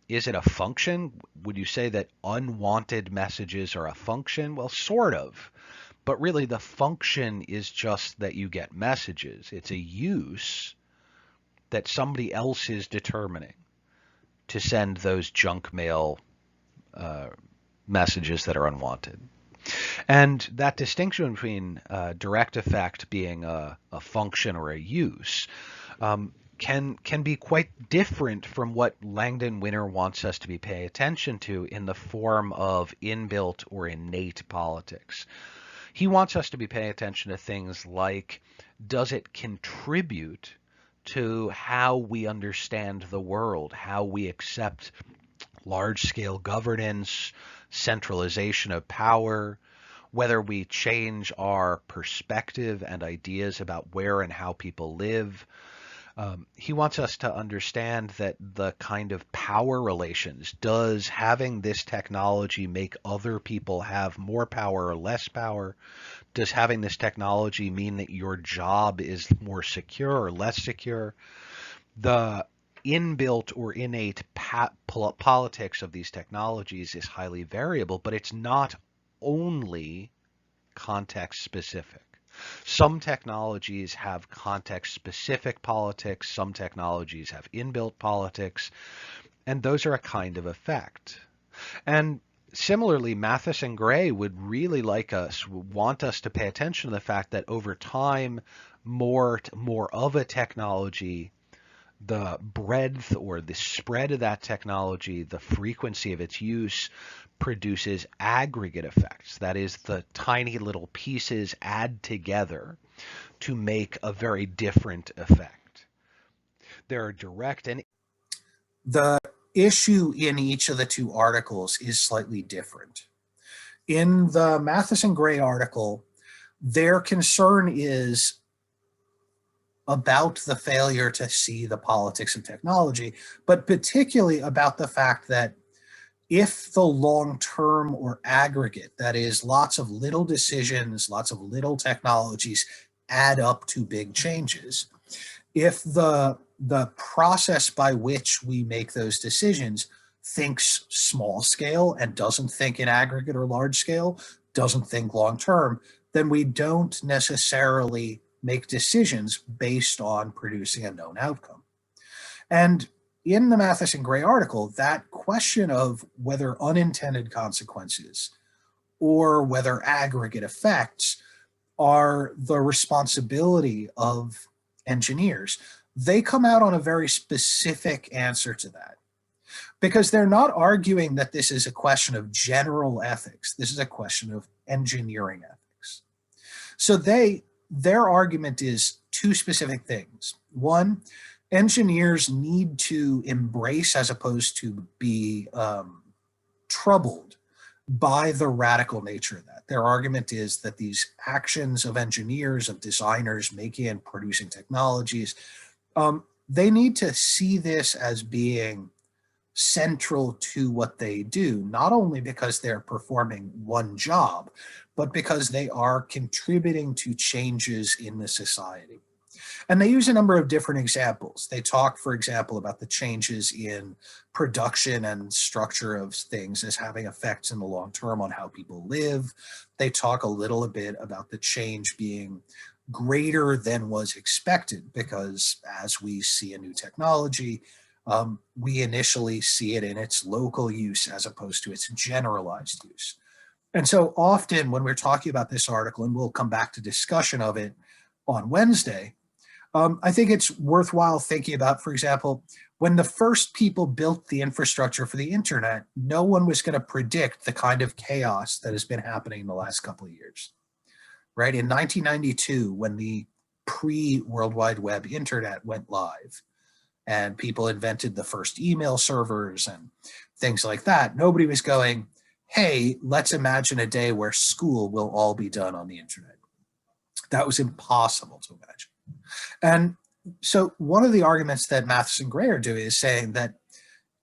Is it a function? Would you say that unwanted messages are a function? Well, sort of. But really, the function is just that you get messages. It's a use that somebody else is determining to send those junk mail uh, messages that are unwanted. And that distinction between direct effect being a function or a use can be quite different from what Langdon Winner wants us to be paying attention to in the form of inbuilt or innate politics. He wants us to be paying attention to things like, does it contribute to how we understand the world, how we accept large-scale governance, centralization of power, whether we change our perspective and ideas about where and how people live. He wants us to understand that the kind of power relations, does having this technology make other people have more power or less power? Does having this technology mean that your job is more secure or less secure? The inbuilt or innate politics of these technologies is highly variable, but it's not only context specific. Some technologies have context specific politics, some technologies have inbuilt politics, and those are a kind of effect. And similarly, Mathis and Gray would really want us to pay attention to the fact that over time, more of a technology, the breadth or the spread of that technology, the frequency of its use, produces aggregate effects. That is, the tiny little pieces add together to make a very different effect. There are direct and The issue in each of the two articles is slightly different. In the Mathis and Gray article, their concern is about the failure to see the politics of technology, but particularly about the fact that if the long term or aggregate, that is, lots of little decisions, lots of little technologies add up to big changes, if the process by which we make those decisions thinks small scale and doesn't think in aggregate or large scale, doesn't think long term, then we don't necessarily make decisions based on producing a known outcome. And in the Mathis and Gray article, that question of whether unintended consequences or whether aggregate effects are the responsibility of engineers, they come out on a very specific answer to that. Because they're not arguing that this is a question of general ethics. This is a question of engineering ethics. So their argument is two specific things. One, engineers need to embrace as opposed to be troubled by the radical nature of that. Their argument is that these actions of engineers, of designers making and producing technologies, they need to see this as being central to what they do, not only because they're performing one job, but because they are contributing to changes in the society. And they use a number of different examples. They talk, for example, about the changes in production and structure of things as having effects in the long term on how people live. They talk a little bit about the change being greater than was expected because as we see a new technology, we initially see it in its local use as opposed to its generalized use. And so often when we're talking about this article, and we'll come back to discussion of it on Wednesday, I think it's worthwhile thinking about, for example, when the first people built the infrastructure for the internet, no one was going to predict the kind of chaos that has been happening in the last couple of years, right? In 1992, when the pre-World Wide Web internet went live and people invented the first email servers and things like that, nobody was going, hey, let's imagine a day where school will all be done on the internet. That was impossible to imagine. And So one of the arguments that Matheson Gray are doing is saying that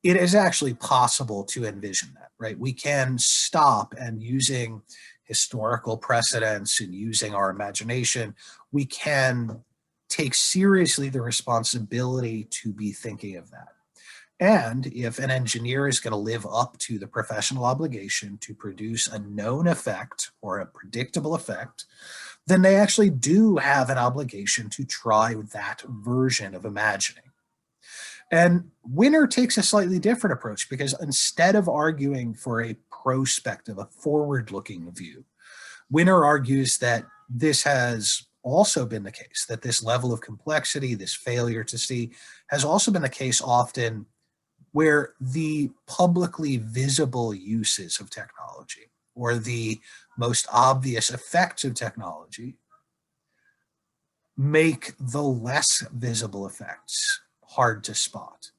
it is actually possible to envision that, right? We can stop, and using historical precedents and using our imagination, we can take seriously the responsibility to be thinking of that. And if an engineer is going to live up to the professional obligation to produce a known effect or a predictable effect, then they actually do have an obligation to try that version of imagining. And Winner takes a slightly different approach, because instead of arguing for a prospective, a forward-looking view, Winner argues that this has also been the case, that this level of complexity, this failure to see, has also been the case often where the publicly visible uses of technology or the most obvious effects of technology make the less visible effects hard to spot.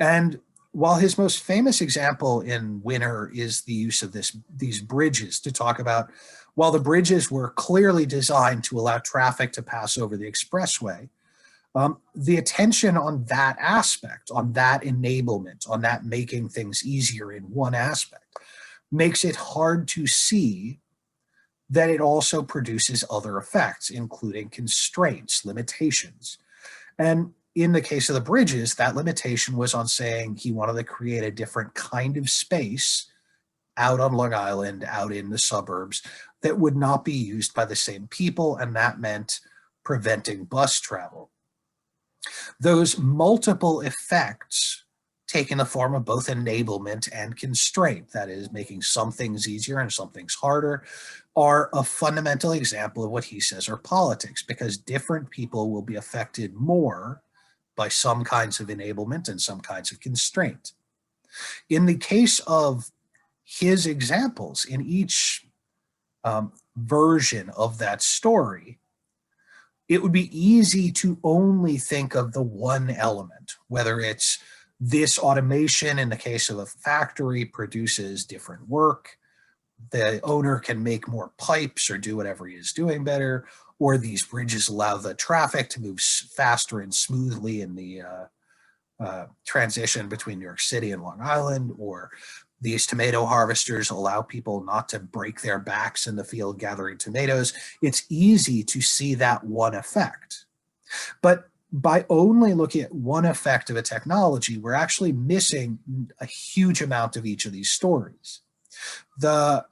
And while his most famous example in Winner is the use of these bridges to talk about, while the bridges were clearly designed to allow traffic to pass over the expressway, the attention on that aspect, on that enablement, on that making things easier in one aspect, makes it hard to see that it also produces other effects, including constraints, limitations. And in the case of the bridges, that limitation was on saying he wanted to create a different kind of space out on Long Island, out in the suburbs, that would not be used by the same people, and that meant preventing bus travel. Those multiple effects take in the form of both enablement and constraint, that is, making some things easier and some things harder, are a fundamental example of what he says are politics, because different people will be affected more by some kinds of enablement and some kinds of constraint. In the case of his examples, in each version of that story, it would be easy to only think of the one element, whether it's this automation in the case of a factory produces different work, the owner can make more pipes or do whatever he is doing better, or these bridges allow the traffic to move faster and smoothly in the transition between New York City and Long Island, or these tomato harvesters allow people not to break their backs in the field gathering tomatoes. It's easy to see that one effect. But by only looking at one effect of a technology, we're actually missing a huge amount of each of these stories. The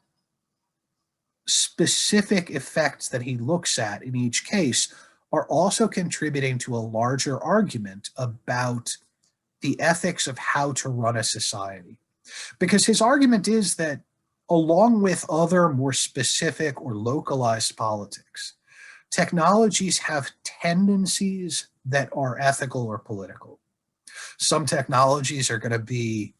specific effects that he looks at in each case are also contributing to a larger argument about the ethics of how to run a society. Because his argument is that, along with other more specific or localized politics, technologies have tendencies that are ethical or political. Some technologies are going to be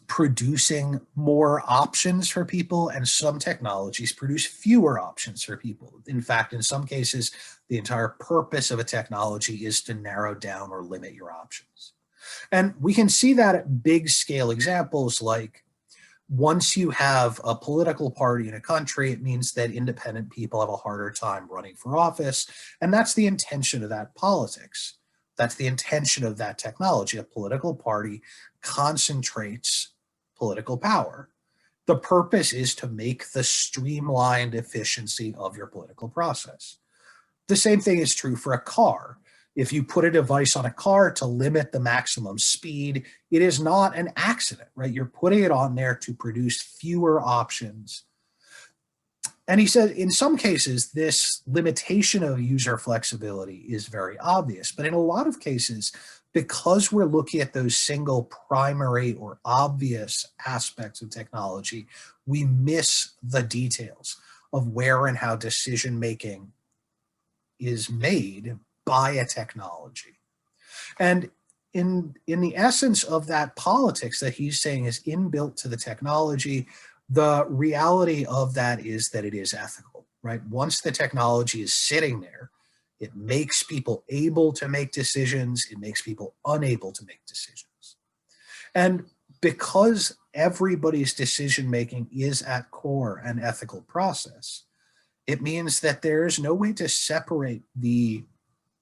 producing more options for people, and some technologies produce fewer options for people. In fact, in some cases, the entire purpose of a technology is to narrow down or limit your options. And we can see that at big scale examples, like once you have a political party in a country, it means that independent people have a harder time running for office. And that's the intention of that politics. That's the intention of that technology. A political party concentrates political power. The purpose is to make the streamlined efficiency of your political process. The same thing is true for a car. If you put a device on a car to limit the maximum speed, it is not an accident, right? You're putting it on there to produce fewer options. And he said, in some cases, this limitation of user flexibility is very obvious. But in a lot of cases, because we're looking at those single primary or obvious aspects of technology, we miss the details of where and how decision-making is made by a technology. And in the essence of that politics that he's saying is inbuilt to the technology, the reality of that is that it is ethical, right? Once the technology is sitting there, it makes people able to make decisions, it makes people unable to make decisions. And because everybody's decision-making is at core an ethical process, It means that there's no way to separate the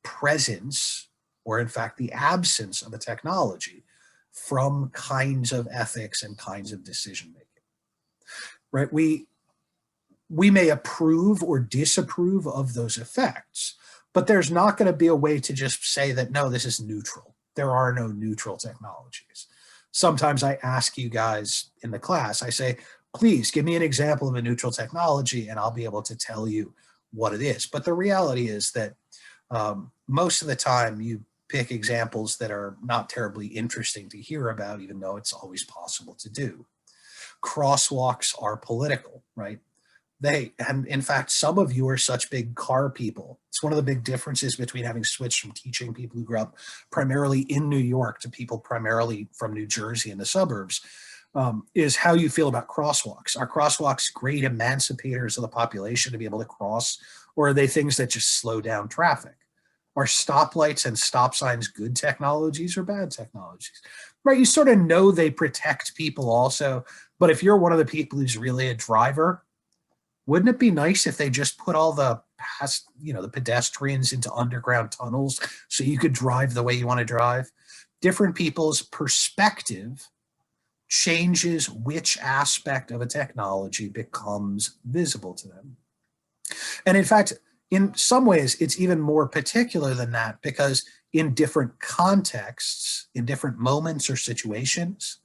presence, or in fact the absence of a technology, from kinds of ethics and kinds of decision making. Right? We may approve or disapprove of those effects, but there's not going to be a way to just say that, no, this is neutral. There are no neutral technologies. Sometimes I ask you guys in the class, I say, please give me an example of a neutral technology and I'll be able to tell you what it is. But the reality is that most of the time you pick examples that are not terribly interesting to hear about, even though it's always possible to do. Crosswalks are political, right? And in fact, some of you are such big car people. It's one of the big differences between having switched from teaching people who grew up primarily in New York to people primarily from New Jersey and the suburbs, is how you feel about crosswalks. Are crosswalks great emancipators of the population to be able to cross, or are they things that just slow down traffic? Are stoplights and stop signs good technologies or bad technologies? Right, you sort of know they protect people also, but if you're one of the people who's really a driver, wouldn't it be nice if they just put all the the pedestrians into underground tunnels so you could drive the way you want to drive? Different people's perspective changes which aspect of a technology becomes visible to them. And in fact, in some ways, it's even more particular than that, because in different contexts, in different moments or situations,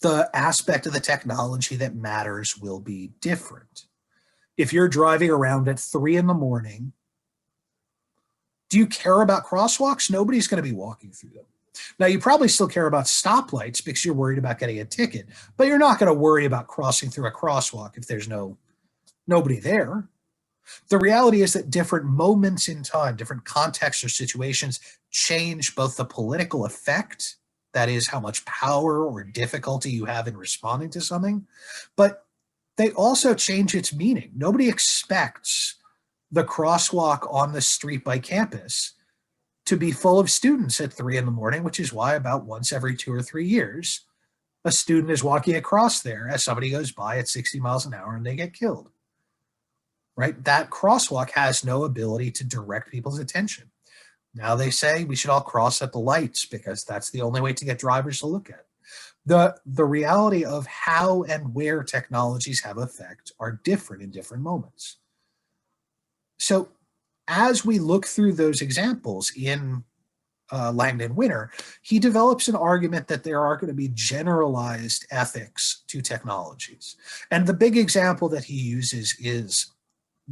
the aspect of the technology that matters will be different. If you're driving around at 3 a.m, do you care about crosswalks? Nobody's going to be walking through them. Now, you probably still care about stoplights because you're worried about getting a ticket, but you're not going to worry about crossing through a crosswalk if there's nobody there. The reality is that different moments in time, different contexts or situations change both the political effect, that is how much power or difficulty you have in responding to something, but they also change its meaning. Nobody expects the crosswalk on the street by campus to be full of students at 3 a.m, which is why about once every 2 or 3 years, a student is walking across there as somebody goes by at 60 miles an hour and they get killed. Right? That crosswalk has no ability to direct people's attention. Now they say we should all cross at the lights because that's the only way to get drivers to look at. The reality of how and where technologies have effect are different in different moments. So as we look through those examples in Langdon Winter, he develops an argument that there are going to be generalized ethics to technologies. And the big example that he uses is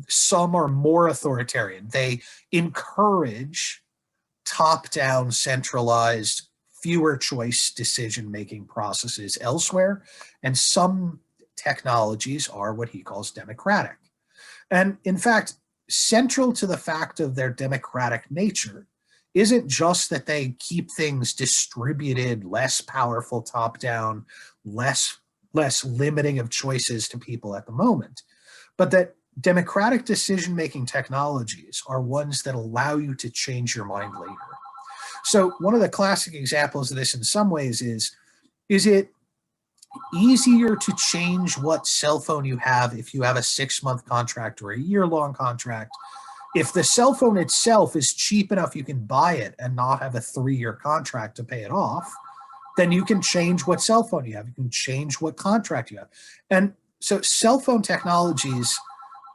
some are more authoritarian. They encourage top-down, centralized, fewer choice decision-making processes elsewhere, and some technologies are what he calls democratic. And in fact, central to the fact of their democratic nature isn't just that they keep things distributed, less powerful top-down, less limiting of choices to people at the moment, but that democratic decision-making technologies are ones that allow you to change your mind later. So one of the classic examples of this in some ways is it easier to change what cell phone you have if you have a 6-month contract or a year-long contract? If the cell phone itself is cheap enough you can buy it and not have a 3-year contract to pay it off, then you can change what cell phone you have. You can change what contract you have. And so cell phone technologies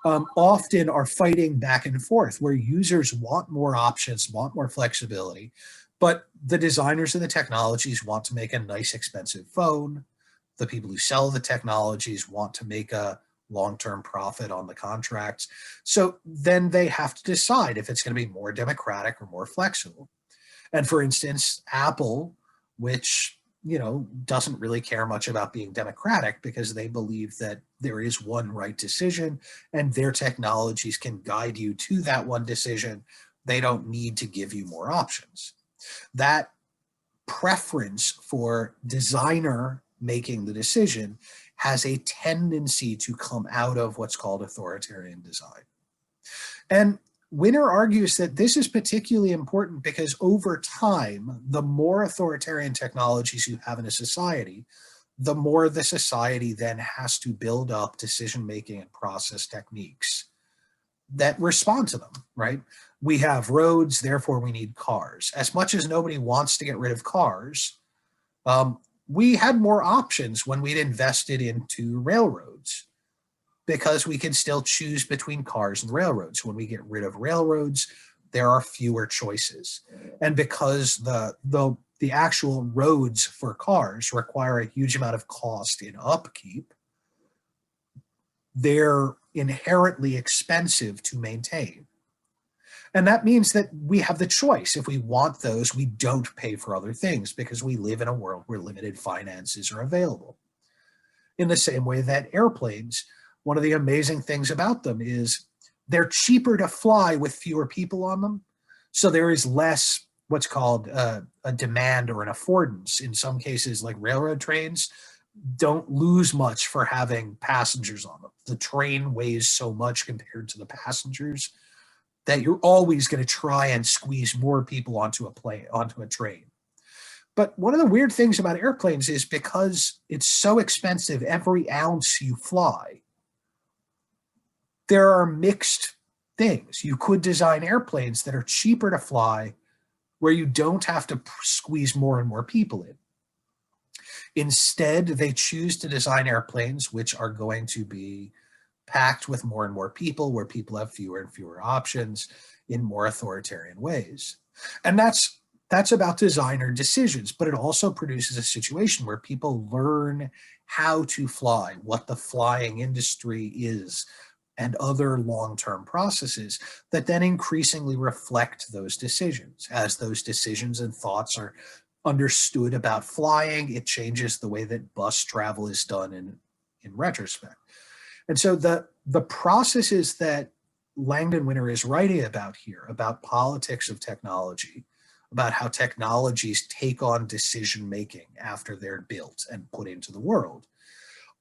often are fighting back and forth where users want more options, want more flexibility, but the designers of the technologies want to make a nice, expensive phone. The people who sell the technologies want to make a long-term profit on the contracts. So then they have to decide if it's going to be more democratic or more flexible. And for instance, Apple, which doesn't really care much about being democratic because they believe that there is one right decision and their technologies can guide you to that one decision. They don't need to give you more options. That preference for designer making the decision has a tendency to come out of what's called authoritarian design. And Winner argues that this is particularly important because over time, the more authoritarian technologies you have in a society, the more the society then has to build up decision-making and process techniques that respond to them, right? We have roads, therefore we need cars. As much as nobody wants to get rid of cars, we had more options when we'd invested into railroads because we can still choose between cars and railroads. When we get rid of railroads, there are fewer choices. And because the actual roads for cars require a huge amount of cost in upkeep, they're inherently expensive to maintain. And that means that we have the choice. If we want those, we don't pay for other things because we live in a world where limited finances are available. In the same way that airplanes, one of the amazing things about them is they're cheaper to fly with fewer people on them. So there is less what's called a demand or an affordance. In some cases, like railroad trains, don't lose much for having passengers on them. The train weighs so much compared to the passengers that you're always going to try and squeeze more people onto a train. But one of the weird things about airplanes is because it's so expensive every ounce you fly, there are mixed things. You could design airplanes that are cheaper to fly where you don't have to squeeze more and more people in. Instead, they choose to design airplanes which are going to be packed with more and more people, where people have fewer and fewer options in more authoritarian ways. And that's about designer decisions, but it also produces a situation where people learn how to fly, what the flying industry is, and other long-term processes that then increasingly reflect those decisions. As those decisions and thoughts are understood about flying, it changes the way that bus travel is done in retrospect. And so the processes that Langdon Winter is writing about here, about politics of technology, about how technologies take on decision making after they're built and put into the world,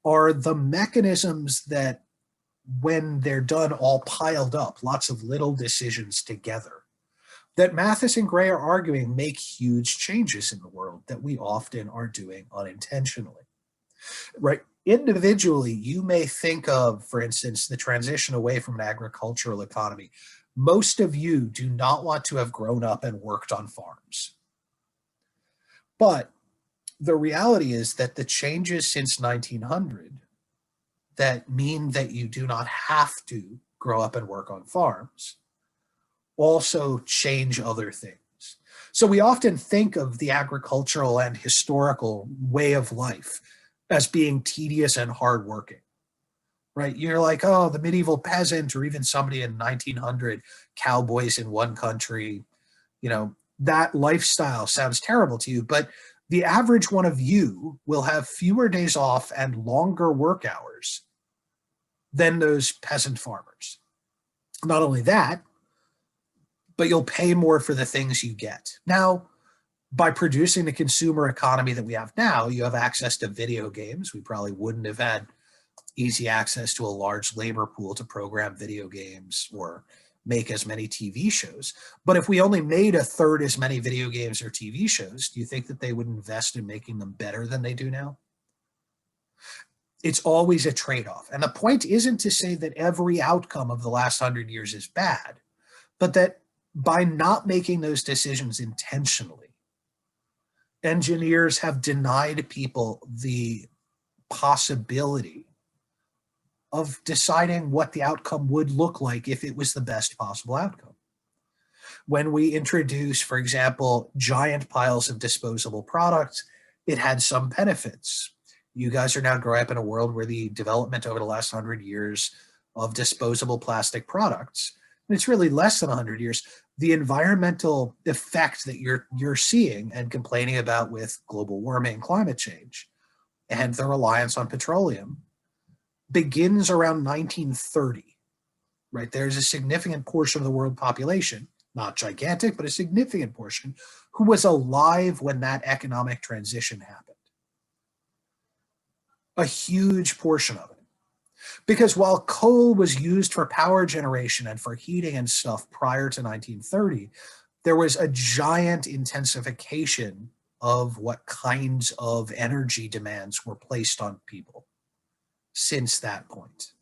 are the mechanisms that, when they're done all piled up, lots of little decisions together, that Mathis and Gray are arguing make huge changes in the world that we often are doing unintentionally, right? Individually, you may think of, for instance, the transition away from an agricultural economy. Most of you do not want to have grown up and worked on farms. But the reality is that the changes since 1900 that mean that you do not have to grow up and work on farms also change other things. So we often think of the agricultural and historical way of life as being tedious and hardworking, right? You're like, oh, the medieval peasant, or even somebody in 1900, cowboys in one country, that lifestyle sounds terrible to you, but the average one of you will have fewer days off and longer work hours than those peasant farmers. Not only that, but you'll pay more for the things you get. Now, by producing the consumer economy that we have now, you have access to video games. We probably wouldn't have had easy access to a large labor pool to program video games or make as many TV shows. But if we only made a third as many video games or TV shows, do you think that they would invest in making them better than they do now? It's always a trade-off. And the point isn't to say that every outcome of the last 100 years is bad, but that by not making those decisions intentionally, engineers have denied people the possibility of deciding what the outcome would look like if it was the best possible outcome. When we introduce, for example, giant piles of disposable products, it had some benefits. You guys are now growing up in a world where the development over the last 100 years of disposable plastic products, and it's really less than 100 years, the environmental effect that you're seeing and complaining about with global warming, climate change, and the reliance on petroleum begins around 1930, right? There's a significant portion of the world population, not gigantic, but a significant portion, who was alive when that economic transition happened. A huge portion of it. Because while coal was used for power generation and for heating and stuff prior to 1930, there was a giant intensification of what kinds of energy demands were placed on people since that point.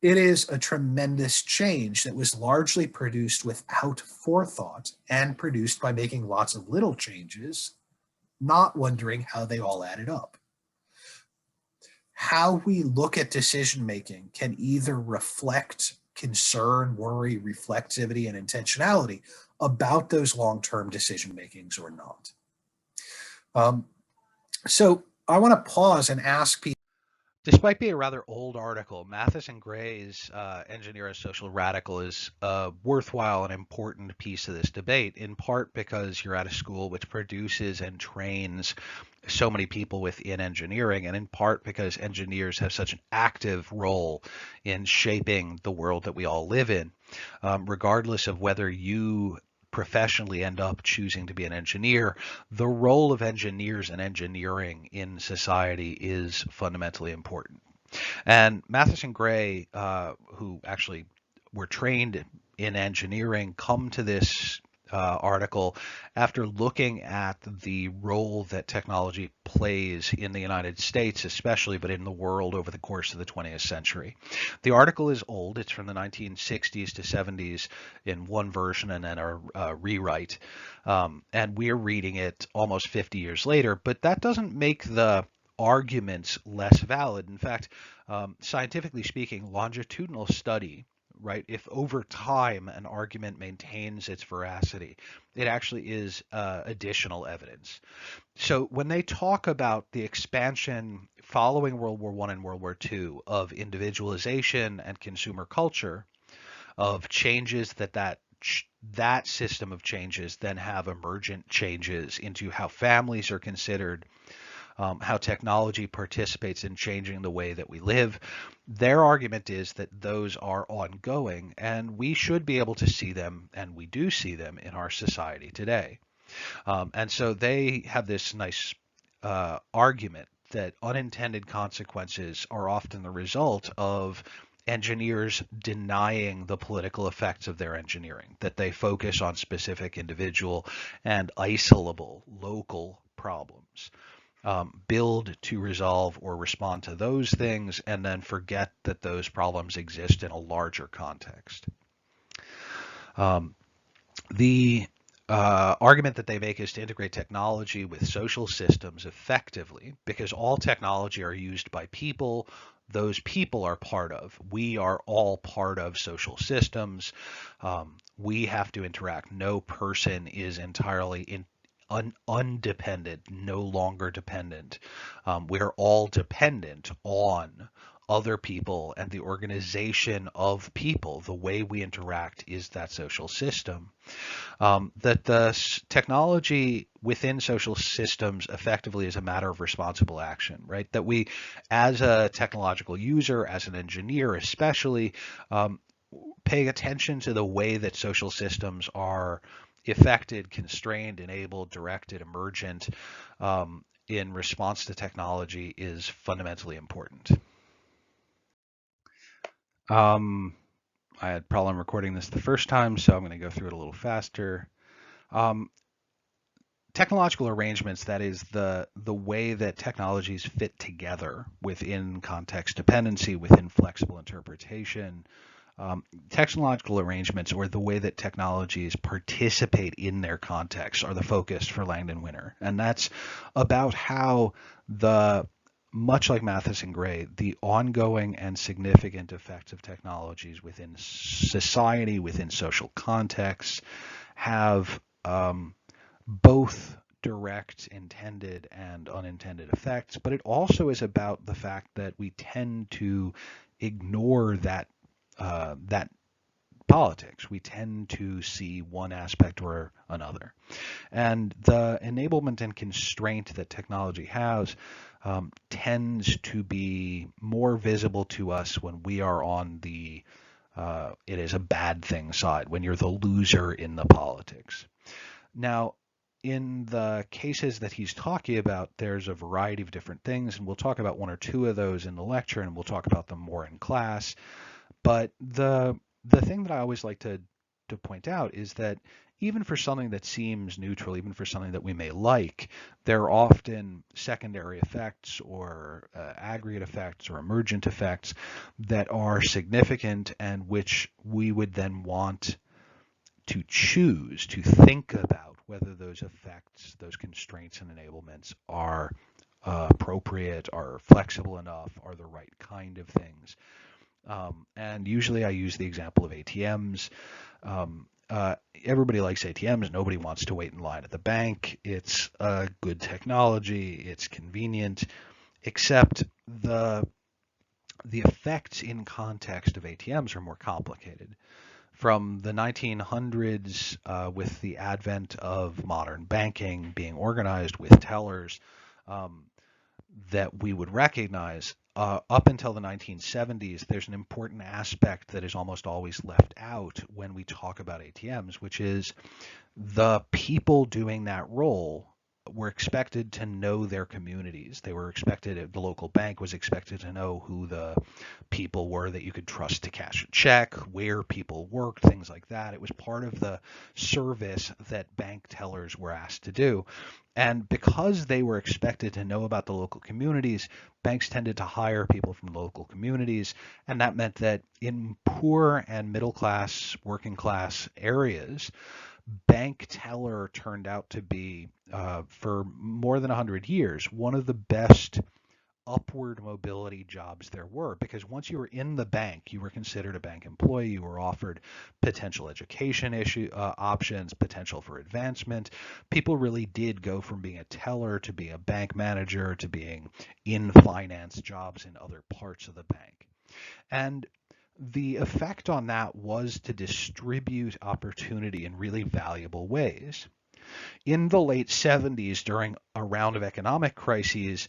It is a tremendous change that was largely produced without forethought and produced by making lots of little changes, not wondering how they all added up. How we look at decision making can either reflect concern, worry, reflexivity, and intentionality about those long-term decision makings or not. So I want to pause and ask people. Despite being a rather old article, Mathis and Gray's Engineer as Social Radical is a worthwhile and important piece of this debate, in part because you're at a school which produces and trains so many people within engineering, and in part because engineers have such an active role in shaping the world that we all live in, regardless of whether you professionally end up choosing to be an engineer. The role of engineers and engineering in society is fundamentally important. And Mathis and Gray, who actually were trained in engineering, come to this article after looking at the role that technology plays in the United States, especially, but in the world over the course of the 20th century. The article is old. It's from the 1960s to 70s in one version and then a rewrite. And we're reading it almost 50 years later, but that doesn't make the arguments less valid. In fact, scientifically speaking, longitudinal study, right, if over time an argument maintains its veracity, it actually is additional evidence. So when they talk about the expansion following World War I and World War II of individualization and consumer culture, of changes that system of changes then have emergent changes into how families are considered, how technology participates in changing the way that we live. Their argument is that those are ongoing, and we should be able to see them, and we do see them in our society today. And so they have this nice argument that unintended consequences are often the result of engineers denying the political effects of their engineering, that they focus on specific individual and isolable local problems. Build to resolve or respond to those things, and then forget that those problems exist in a larger context. The argument that they make is to integrate technology with social systems effectively, because all technology are used by people. Those people are part of. We are all part of social systems. We have to interact. No person is entirely undependent, no longer dependent. We're all dependent on other people and the organization of people. The way we interact is that social system. That the technology within social systems effectively is a matter of responsible action, right? That we, as a technological user, as an engineer especially, pay attention to the way that social systems are affected, constrained, enabled, directed, emergent in response to technology is fundamentally important. I had a problem recording this the first time, so I'm going to go through it a little faster. Technological arrangements, that is the way that technologies fit together within context dependency, within flexible interpretation. Technological arrangements, or the way that technologies participate in their context, are the focus for Langdon Winter. And that's about how much like Mathis and Gray, the ongoing and significant effects of technologies within society, within social contexts, have both direct intended and unintended effects, but it also is about the fact that we tend to ignore that politics. We tend to see one aspect or another. And the enablement and constraint that technology has tends to be more visible to us when we are on the it is a bad thing side, when you're the loser in the politics. Now, in the cases that he's talking about, there's a variety of different things, and we'll talk about one or two of those in the lecture, and we'll talk about them more in class. But the thing that I always like to point out is that even for something that seems neutral, even for something that we may like, there are often secondary effects or aggregate effects or emergent effects that are significant and which we would then want to choose to think about whether those effects, those constraints and enablements are appropriate, are flexible enough, are the right kind of things. And usually I use the example of ATMs. Everybody likes ATMs. Nobody wants to wait in line at the bank. It's good technology. It's convenient, except the effects in context of ATMs are more complicated. From the 1900s, with the advent of modern banking being organized with tellers that we would recognize, up until the 1970s, there's an important aspect that is almost always left out when we talk about ATMs, which is the people doing that role were expected to know their communities. They were expected, the local bank was expected to know who the people were that you could trust to cash a check, where people worked, things like that. It was part of the service that bank tellers were asked to do. And because they were expected to know about the local communities, banks tended to hire people from local communities. And that meant that in poor and middle class, working class areas, bank teller turned out to be, for more than 100 years, one of the best upward mobility jobs there were, because once you were in the bank, you were considered a bank employee. You were offered potential education options, potential for advancement. People really did go from being a teller to being a bank manager to being in finance jobs in other parts of the bank. And the effect on that was to distribute opportunity in really valuable ways. In the late 70s, during a round of economic crises,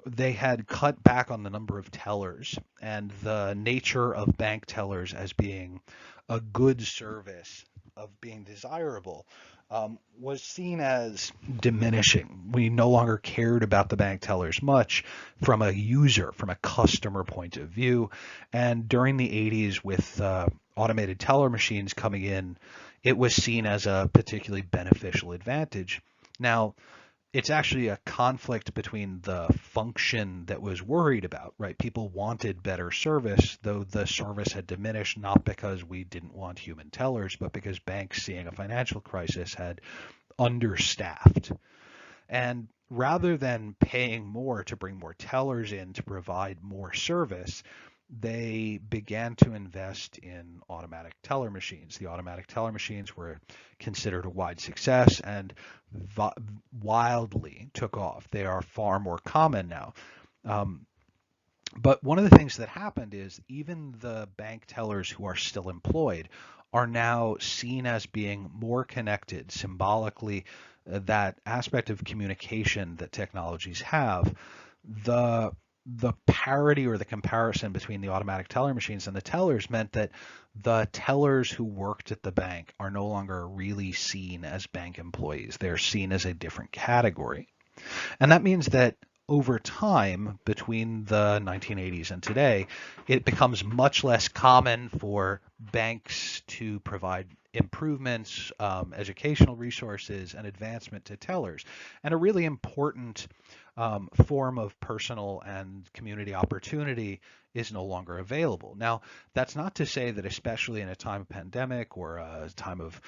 they had cut back on the number of tellers, and the nature of bank tellers as being a good service, of being desirable, was seen as diminishing. We no longer cared about the bank tellers much from a user, from a customer point of view. And during the 80s, with automated teller machines coming in, it was seen as a particularly beneficial advantage. Now, it's actually a conflict between the function that was worried about, right? People wanted better service, though the service had diminished, not because we didn't want human tellers, but because banks, seeing a financial crisis, had understaffed. And rather than paying more to bring more tellers in to provide more service, they began to invest in automatic teller machines. The automatic teller machines were considered a wide success and wildly took off. They are far more common now. But one of the things that happened is even the bank tellers who are still employed are now seen as being more connected symbolically. That aspect of communication that technologies have, the parity or the comparison between the automatic teller machines and the tellers meant that the tellers who worked at the bank are no longer really seen as bank employees. They're seen as a different category. And that means that over time, between the 1980s and today, it becomes much less common for banks to provide improvements, educational resources, and advancement to tellers. And a really important form of personal and community opportunity is no longer available. Now, that's not to say that, especially in a time of pandemic or a time of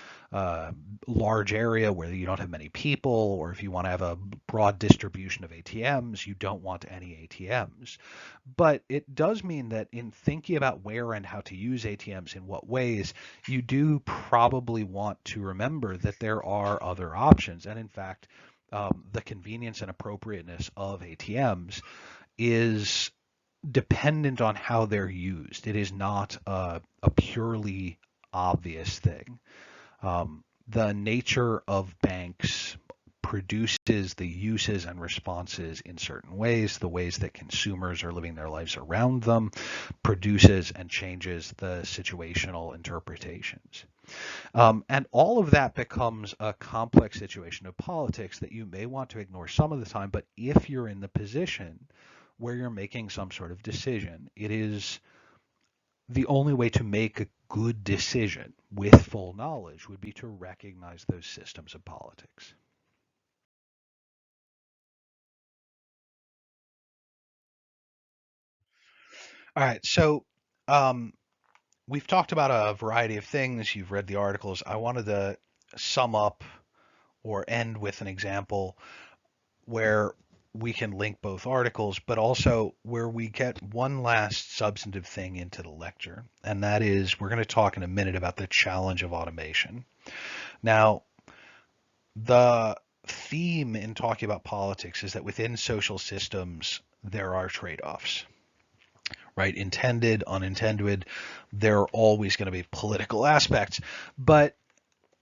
large area where you don't have many people, or if you want to have a broad distribution of ATMs, you don't want any ATMs. But it does mean that in thinking about where and how to use ATMs in what ways, you do probably want to remember that there are other options. And in fact, the convenience and appropriateness of ATMs is dependent on how they're used. It is not a purely obvious thing. The nature of banks produces the uses and responses in certain ways. The ways that consumers are living their lives around them produces and changes the situational interpretations. And all of that becomes a complex situation of politics that you may want to ignore some of the time, but if you're in the position where you're making some sort of decision, it is the only way to make good decision with full knowledge would be to recognize those systems of politics. All right, so um, we've talked about a variety of things. You've read the articles. I wanted to sum up or end with an example where we can link both articles, but also where we get one last substantive thing into the lecture, and that is we're going to talk in a minute about the challenge of automation. Now, the theme in talking about politics is that within social systems, there are trade-offs, right? Intended, unintended, there are always going to be political aspects, but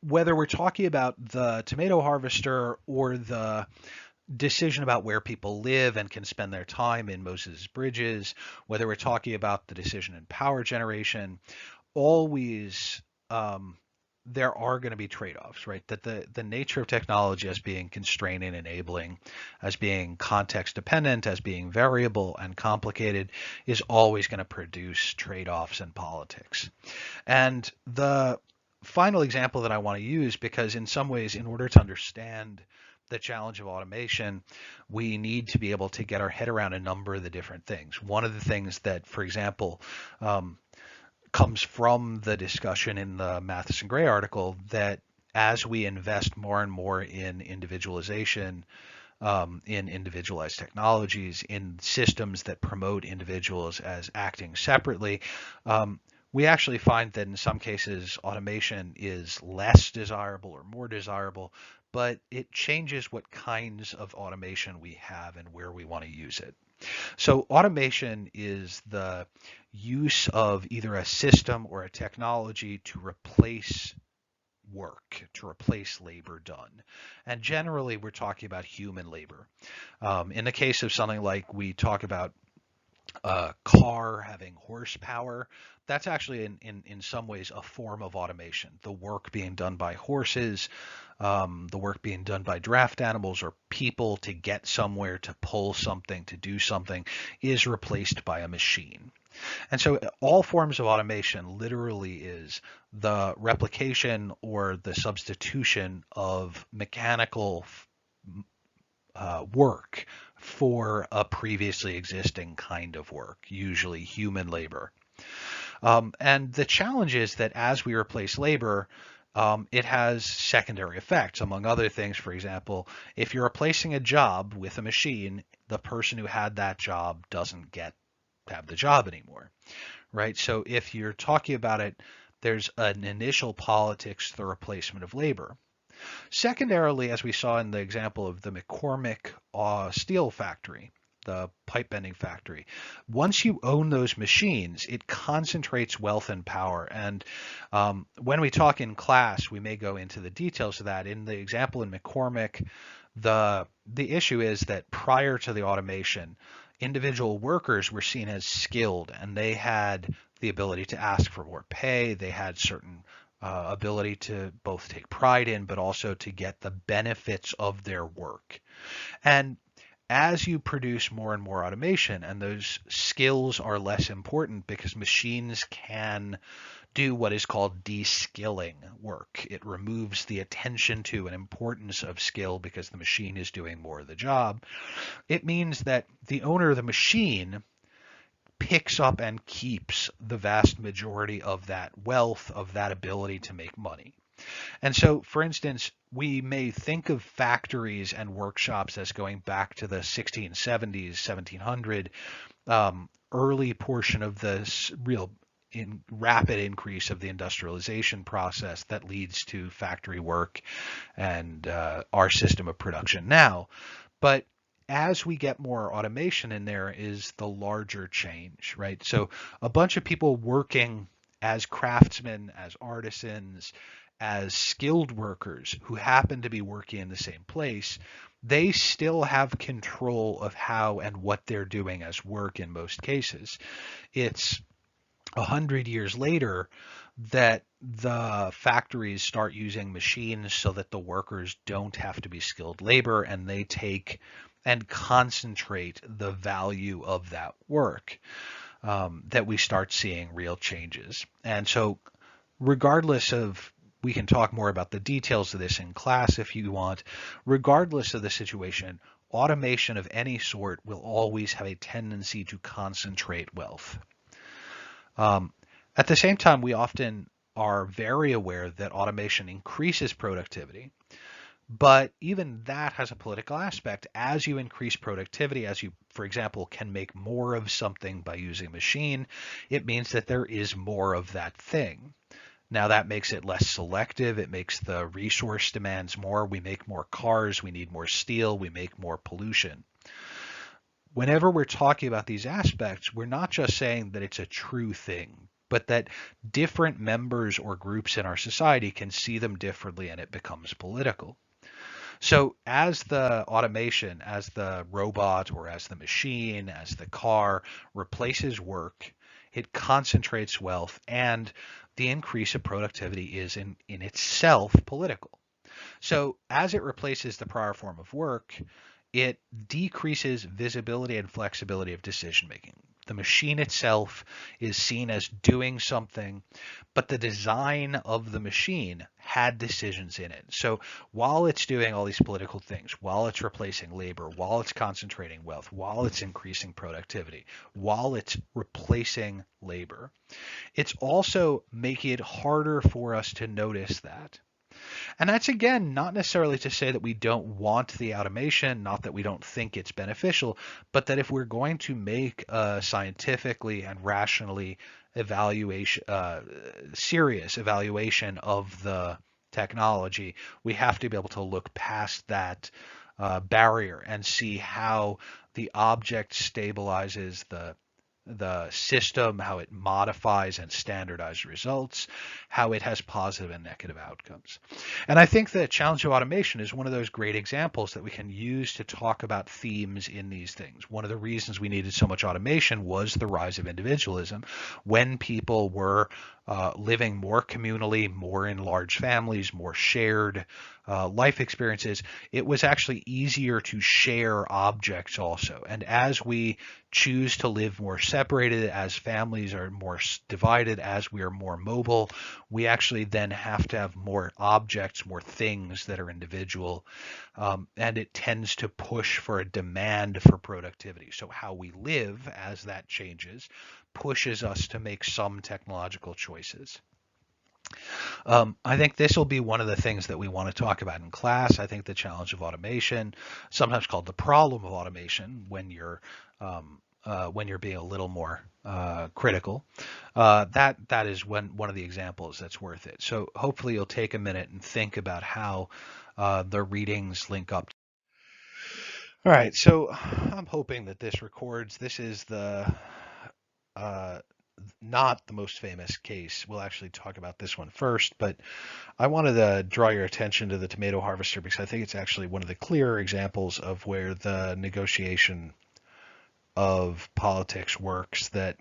whether we're talking about the tomato harvester or the decision about where people live and can spend their time in Moses Bridges, whether we're talking about the decision in power generation, always there are going to be trade-offs, right? That the nature of technology as being constraining, enabling, as being context dependent, as being variable and complicated is always going to produce trade-offs in politics. And the final example that I want to use, because in some ways, in order to understand the challenge of automation, we need to be able to get our head around a number of the different things. One of the things that, for example, comes from the discussion in the Matheson Gray article, that as we invest more and more in individualization, in individualized technologies, in systems that promote individuals as acting separately, we actually find that in some cases automation is less desirable or more desirable, but it changes what kinds of automation we have and where we want to use it. So automation is the use of either a system or a technology to replace work, to replace labor done. And generally, we're talking about human labor. In the case of something like we talk about a car having horsepower, that's actually in some ways a form of automation. The work being done by horses, the work being done by draft animals or people to get somewhere, to pull something, to do something, is replaced by a machine. And so all forms of automation literally is the replication or the substitution of mechanical work for a previously existing kind of work, usually human labor. And the challenge is that as we replace labor, it has secondary effects. Among other things, for example, if you're replacing a job with a machine, the person who had that job doesn't have the job anymore, right? So if you're talking about it, there's an initial politics to the replacement of labor. Secondarily, as we saw in the example of the McCormick steel factory, the pipe bending factory, once you own those machines, it concentrates wealth and power. And when we talk in class, we may go into the details of that. In the example in McCormick, the issue is that prior to the automation, individual workers were seen as skilled, and they had the ability to ask for more pay. They had certain ability to both take pride in, but also to get the benefits of their work. And as you produce more and more automation, and those skills are less important because machines can do what is called de-skilling work. It removes the attention to and importance of skill because the machine is doing more of the job. It means that the owner of the machine picks up and keeps the vast majority of that wealth, of that ability to make money. And so, for instance, we may think of factories and workshops as going back to the 1670s, 1700, early portion of this real rapid increase of the industrialization process that leads to factory work and our system of production now. But as we get more automation in there is the larger change, right? So a bunch of people working as craftsmen, as artisans, as skilled workers who happen to be working in the same place, they still have control of how and what they're doing as work in most cases. It's 100 years later that the factories start using machines so that the workers don't have to be skilled labor, and they take and concentrate the value of that work, that we start seeing real changes. And so regardless of, we can talk more about the details of this in class if you want, regardless of the situation, automation of any sort will always have a tendency to concentrate wealth. At the same time, we often are very aware that automation increases productivity, but even that has a political aspect. As you increase productivity, as you, for example, can make more of something by using a machine, it means that there is more of that thing. Now that makes it less selective. It makes the resource demands more. We make more cars. We need more steel. We make more pollution. Whenever we're talking about these aspects, we're not just saying that it's a true thing, but that different members or groups in our society can see them differently and it becomes political. So as the automation, as the robot or as the machine, as the car replaces work, it concentrates wealth, and the increase of productivity is in itself political. So as it replaces the prior form of work, it decreases visibility and flexibility of decision making. The machine itself is seen as doing something, but the design of the machine had decisions in it. So while it's doing all these political things, while it's replacing labor, while it's concentrating wealth, while it's increasing productivity, while it's replacing labor, it's also making it harder for us to notice that. And that's, again, not necessarily to say that we don't want the automation, not that we don't think it's beneficial, but that if we're going to make a scientifically and rationally serious evaluation of the technology, we have to be able to look past that barrier and see how the object stabilizes the system, how it modifies and standardizes results, how it has positive and negative outcomes. And I think the challenge of automation is one of those great examples that we can use to talk about themes in these things. One of the reasons we needed so much automation was the rise of individualism. When people were living more communally, more in large families, more shared life experiences, it was actually easier to share objects also. And as we choose to live more separated, as families are more divided, as we are more mobile, we actually then have to have more objects, more things that are individual, and it tends to push for a demand for productivity. So how we live, as that changes, pushes us to make some technological choices. I think this will be one of the things that we want to talk about in class. I think the challenge of automation, sometimes called the problem of automation, when you're being a little more critical, that is one of the examples that's worth it. So hopefully you'll take a minute and think about how the readings link up. All right, so I'm hoping that this records. This is the not the most famous case. We'll actually talk about this one first, but I wanted to draw your attention to the tomato harvester because I think it's actually one of the clearer examples of where the negotiation of politics works, that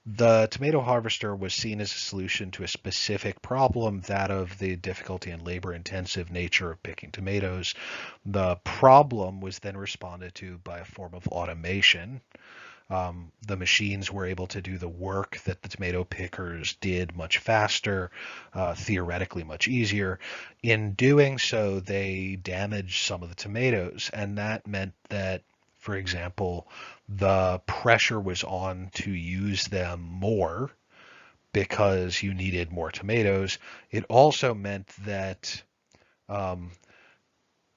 the tomato harvester was seen as a solution to a specific problem, that of the difficulty and labor-intensive nature of picking tomatoes. The problem was then responded to by a form of automation. The machines were able to do the work that the tomato pickers did much faster, theoretically much easier. In doing so, they damaged some of the tomatoes, and that meant that, for example, the pressure was on to use them more because you needed more tomatoes. It also meant that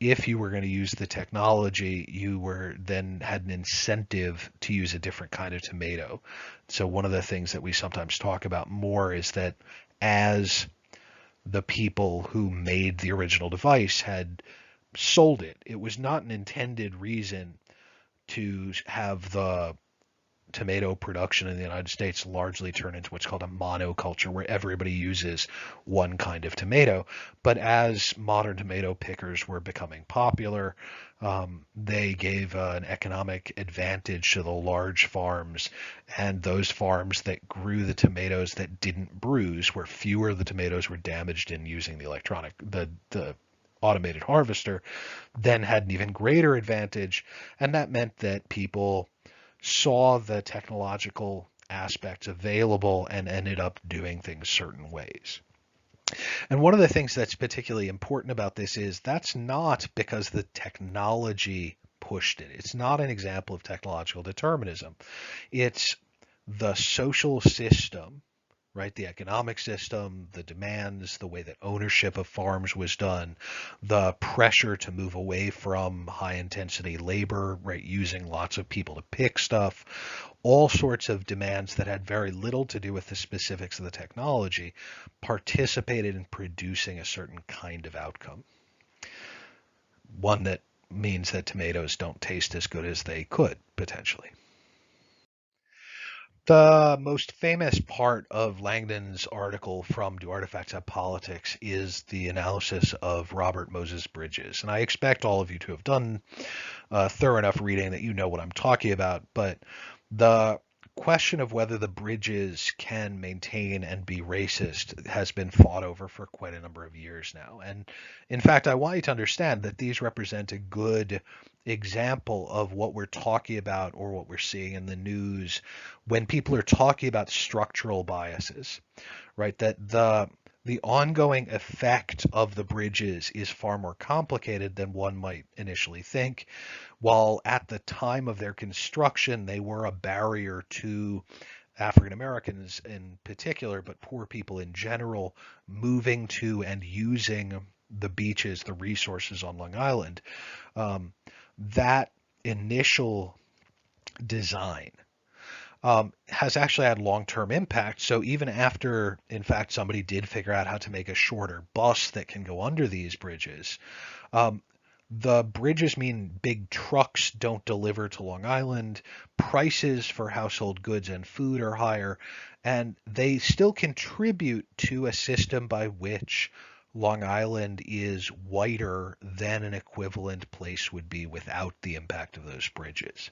if you were going to use the technology, you were then had an incentive to use a different kind of tomato. So one of the things that we sometimes talk about more is that as the people who made the original device had sold it, it was not an intended reason to have the tomato production in the United States largely turn into what's called a monoculture, where everybody uses one kind of tomato. But as modern tomato pickers were becoming popular, they gave an economic advantage to the large farms, and those farms that grew the tomatoes that didn't bruise, where fewer of the tomatoes were damaged in using the automated harvester, then had an even greater advantage. And that meant that people saw the technological aspects available and ended up doing things certain ways. And one of the things that's particularly important about this is that's not because the technology pushed it. It's not an example of technological determinism. It's the social system, right? The economic system, the demands, the way that ownership of farms was done, the pressure to move away from high intensity labor, right? Using lots of people to pick stuff, all sorts of demands that had very little to do with the specifics of the technology participated in producing a certain kind of outcome. One that means that tomatoes don't taste as good as they could potentially. The most famous part of Langdon's article from Do Artifacts Have Politics is the analysis of Robert Moses Bridges. And I expect all of you to have done thorough enough reading that you know what I'm talking about. But the question of whether the bridges can maintain and be racist has been fought over for quite a number of years now. And in fact, I want you to understand that these represent a good example of what we're talking about or what we're seeing in the news when people are talking about structural biases, right? That the ongoing effect of the bridges is far more complicated than one might initially think. While at the time of their construction, they were a barrier to African Americans in particular, but poor people in general moving to and using the beaches, the resources on Long Island. That initial design has actually had long-term impact. So even after, in fact, somebody did figure out how to make a shorter bus that can go under these bridges, the bridges mean big trucks don't deliver to Long Island. Prices for household goods and food are higher, and they still contribute to a system by which Long Island is whiter than an equivalent place would be without the impact of those bridges.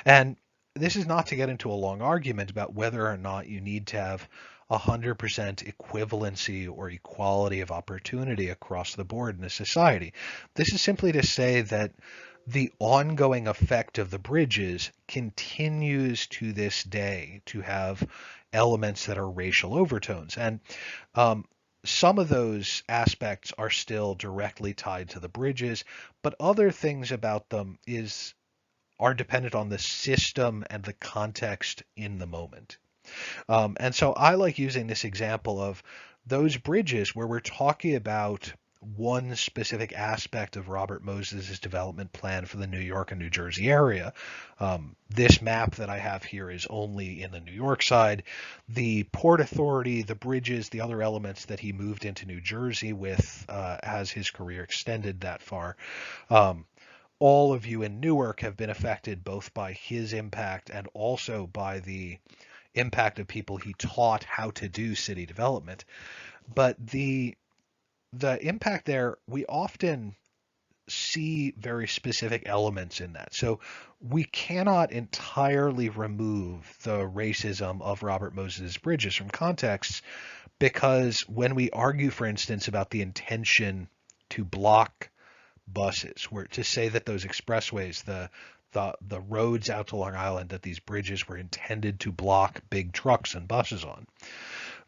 And this is not to get into a long argument about whether or not you need to have 100% equivalency or equality of opportunity across the board in a society. This is simply to say that the ongoing effect of the bridges continues to this day to have elements that are racial overtones. And some of those aspects are still directly tied to the bridges, but other things about them are dependent on the system and the context in the moment. And so I like using this example of those bridges where we're talking about one specific aspect of Robert Moses' development plan for the New York and New Jersey area. This map that I have here is only in the New York side. The Port Authority, the bridges, the other elements that he moved into New Jersey with as his career extended that far. All of you in Newark have been affected both by his impact and also by the impact of people he taught how to do city development. But the impact there, we often see very specific elements in that. So we cannot entirely remove the racism of Robert Moses Bridges from context, because when we argue, for instance, about the intention to block buses, where to say that those expressways, the roads out to Long Island, that these bridges were intended to block big trucks and buses on.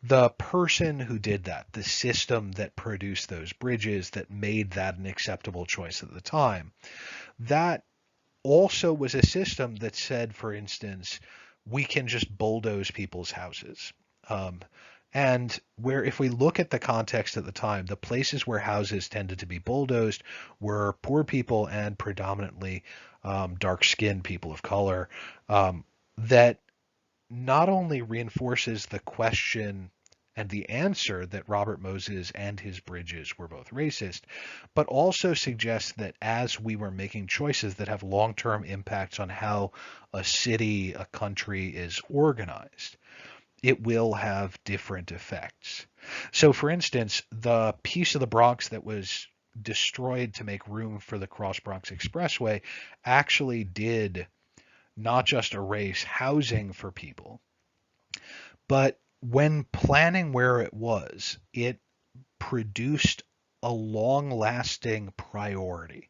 The person who did that, the system that produced those bridges, that made that an acceptable choice at the time, that also was a system that said, for instance, we can just bulldoze people's houses. And where, if we look at the context at the time, the places where houses tended to be bulldozed were poor people and predominantly dark-skinned people of color. That not only reinforces the question and the answer that Robert Moses and his bridges were both racist, but also suggests that as we were making choices that have long-term impacts on how a city, a country is organized, it will have different effects. So for instance, the piece of the Bronx that was destroyed to make room for the Cross Bronx Expressway actually did not just erase housing for people, but when planning where it was, it produced a long-lasting priority.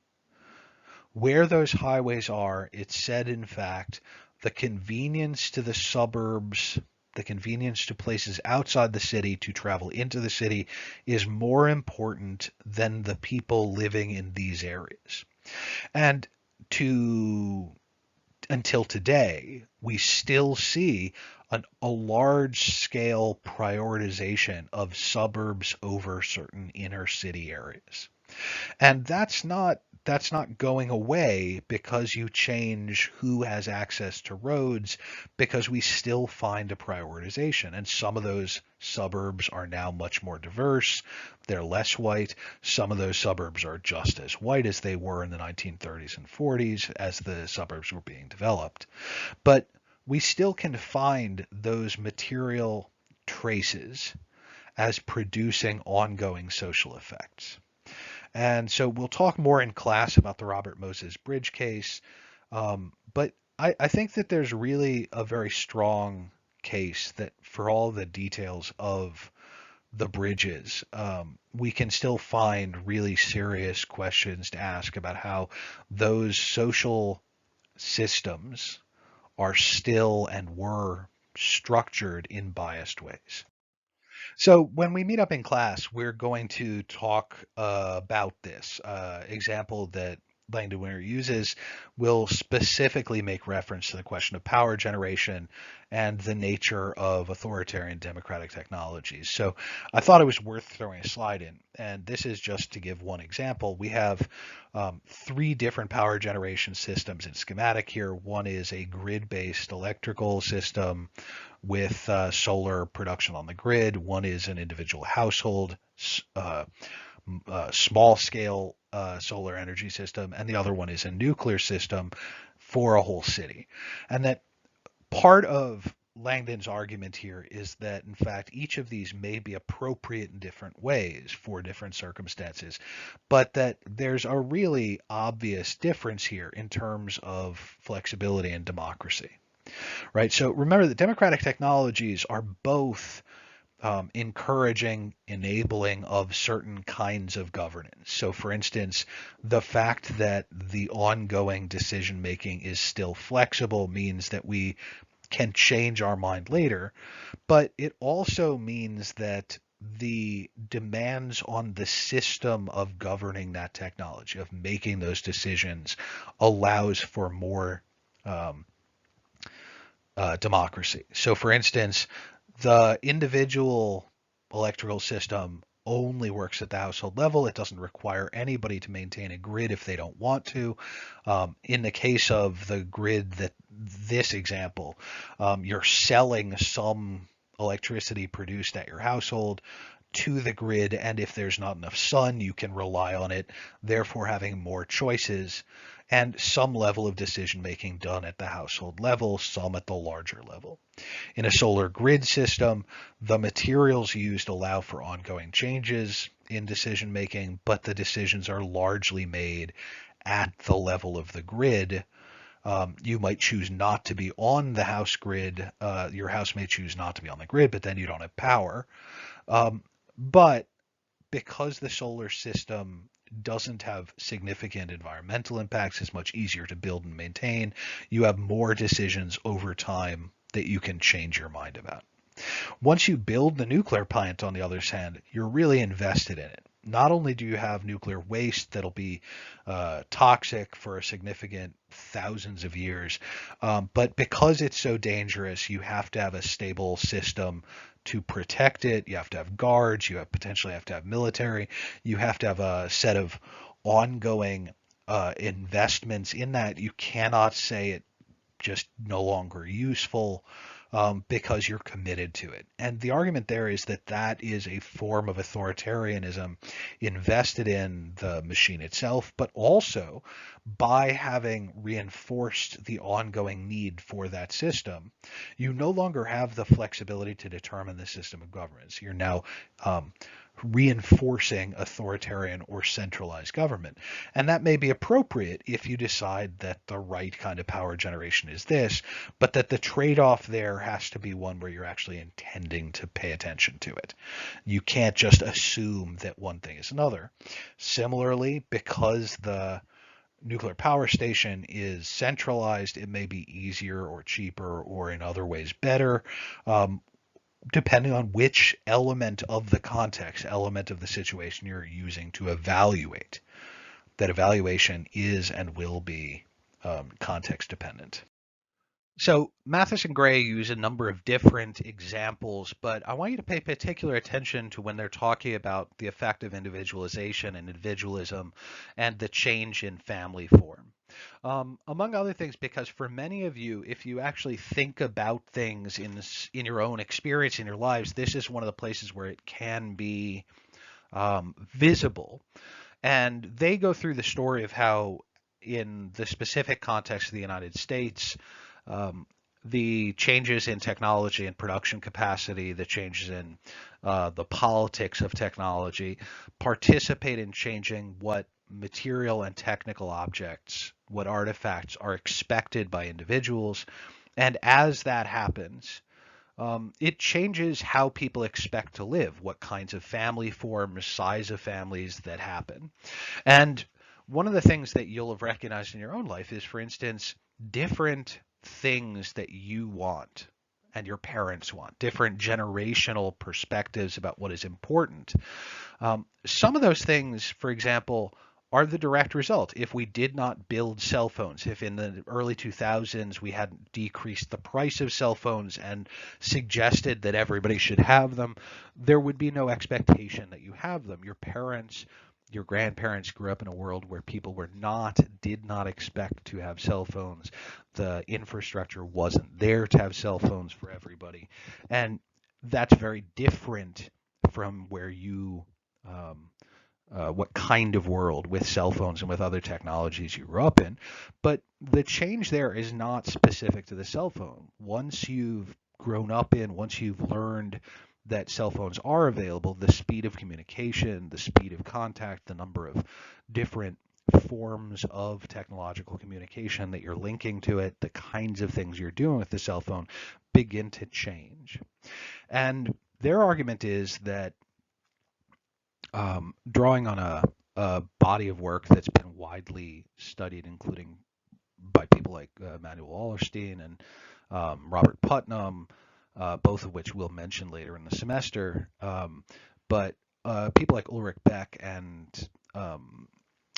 Where those highways are, it said, in fact, the convenience to the suburbs the convenience to places outside the city to travel into the city is more important than the people living in these areas. And to until today, we still see a large scale prioritization of suburbs over certain inner city areas. And that's not going away because you change who has access to roads, because we still find a prioritization. And some of those suburbs are now much more diverse. They're less white. Some of those suburbs are just as white as they were in the 1930s and 40s as the suburbs were being developed. But we still can find those material traces as producing ongoing social effects. And so we'll talk more in class about the Robert Moses Bridge case. But I think that there's really a very strong case that for all the details of the bridges, we can still find really serious questions to ask about how those social systems are still and were structured in biased ways. So when we meet up in class, we're going to talk about this example that Langdon Winter uses will specifically make reference to the question of power generation and the nature of authoritarian democratic technologies. So I thought it was worth throwing a slide in, and this is just to give one example. We have three different power generation systems in schematic here. One is a grid-based electrical system with solar production on the grid. One is an individual household, small scale solar energy system, and the other one is a nuclear system for a whole city. And that part of Langdon's argument here is that, in fact, each of these may be appropriate in different ways for different circumstances, but that there's a really obvious difference here in terms of flexibility and democracy. Right. So remember that democratic technologies are both encouraging, enabling of certain kinds of governance. So, for instance, the fact that the ongoing decision making is still flexible means that we can change our mind later, but it also means that the demands on the system of governing that technology, of making those decisions, allows for more democracy. So, for instance, the individual electrical system only works at the household level. It doesn't require anybody to maintain a grid if they don't want to. In the case of the grid that this example, you're selling some electricity produced at your household to the grid, and if there's not enough sun, you can rely on it, therefore having more choices and some level of decision making done at the household level, some at the larger level. In a solar grid system, the materials used allow for ongoing changes in decision making, but the decisions are largely made at the level of the grid. You might choose not to be on the house grid. Your house may choose not to be on the grid, but then you don't have power. But because the solar system doesn't have significant environmental impacts, it's much easier to build and maintain. You have more decisions over time that you can change your mind about. Once you build the nuclear plant, on the other hand, you're really invested in it. Not only do you have nuclear waste that'll be toxic for a significant thousands of years, but because it's so dangerous, you have to have a stable system to protect it. You have to have guards. You potentially have to have military. You have to have a set of ongoing investments in that. You cannot say it just no longer useful because you're committed to it. And the argument there is that that is a form of authoritarianism invested in the machine itself, but also by having reinforced the ongoing need for that system, you no longer have the flexibility to determine the system of governance. You're now reinforcing authoritarian or centralized government. And that may be appropriate if you decide that the right kind of power generation is this, but that the trade-off there has to be one where you're actually intending to pay attention to it. You can't just assume that one thing is another. Similarly, because the nuclear power station is centralized, it may be easier or cheaper or in other ways better, um, depending on which element of the context, element of the situation you're using to evaluate. That evaluation is and will be context dependent. So Mathis and Gray use a number of different examples, but I want you to pay particular attention to when they're talking about the effect of individualization and individualism and the change in family form. Among other things, because for many of you, if you actually think about things in your own experience in your lives, this is one of the places where it can be visible. And they go through the story of how, in the specific context of the United States, um, the changes in technology and production capacity, the changes in the politics of technology, participate in changing what material and technical objects, what artifacts are expected by individuals. And as that happens, it changes how people expect to live, what kinds of family forms, size of families that happen. And one of the things that you'll have recognized in your own life is, for instance, different things that you want and your parents want, different generational perspectives about what is important. Some of those things, for example, are the direct result. If we did not build cell phones, if in the early 2000s we hadn't decreased the price of cell phones and suggested that everybody should have them, there would be no expectation that you have them. Your parents, your grandparents grew up in a world where people did not expect to have cell phones. The infrastructure wasn't there to have cell phones for everybody. And that's very different from where you what kind of world with cell phones and with other technologies you grew up in. But the change there is not specific to the cell phone. Once you've grown up once you've learned that cell phones are available, the speed of communication, the speed of contact, the number of different forms of technological communication that you're linking to it, the kinds of things you're doing with the cell phone begin to change. And their argument is that drawing on a body of work that's been widely studied, including by people like Manuel Wallerstein and Robert Putnam, both of which we'll mention later in the semester. But people like Ulrich Beck and um,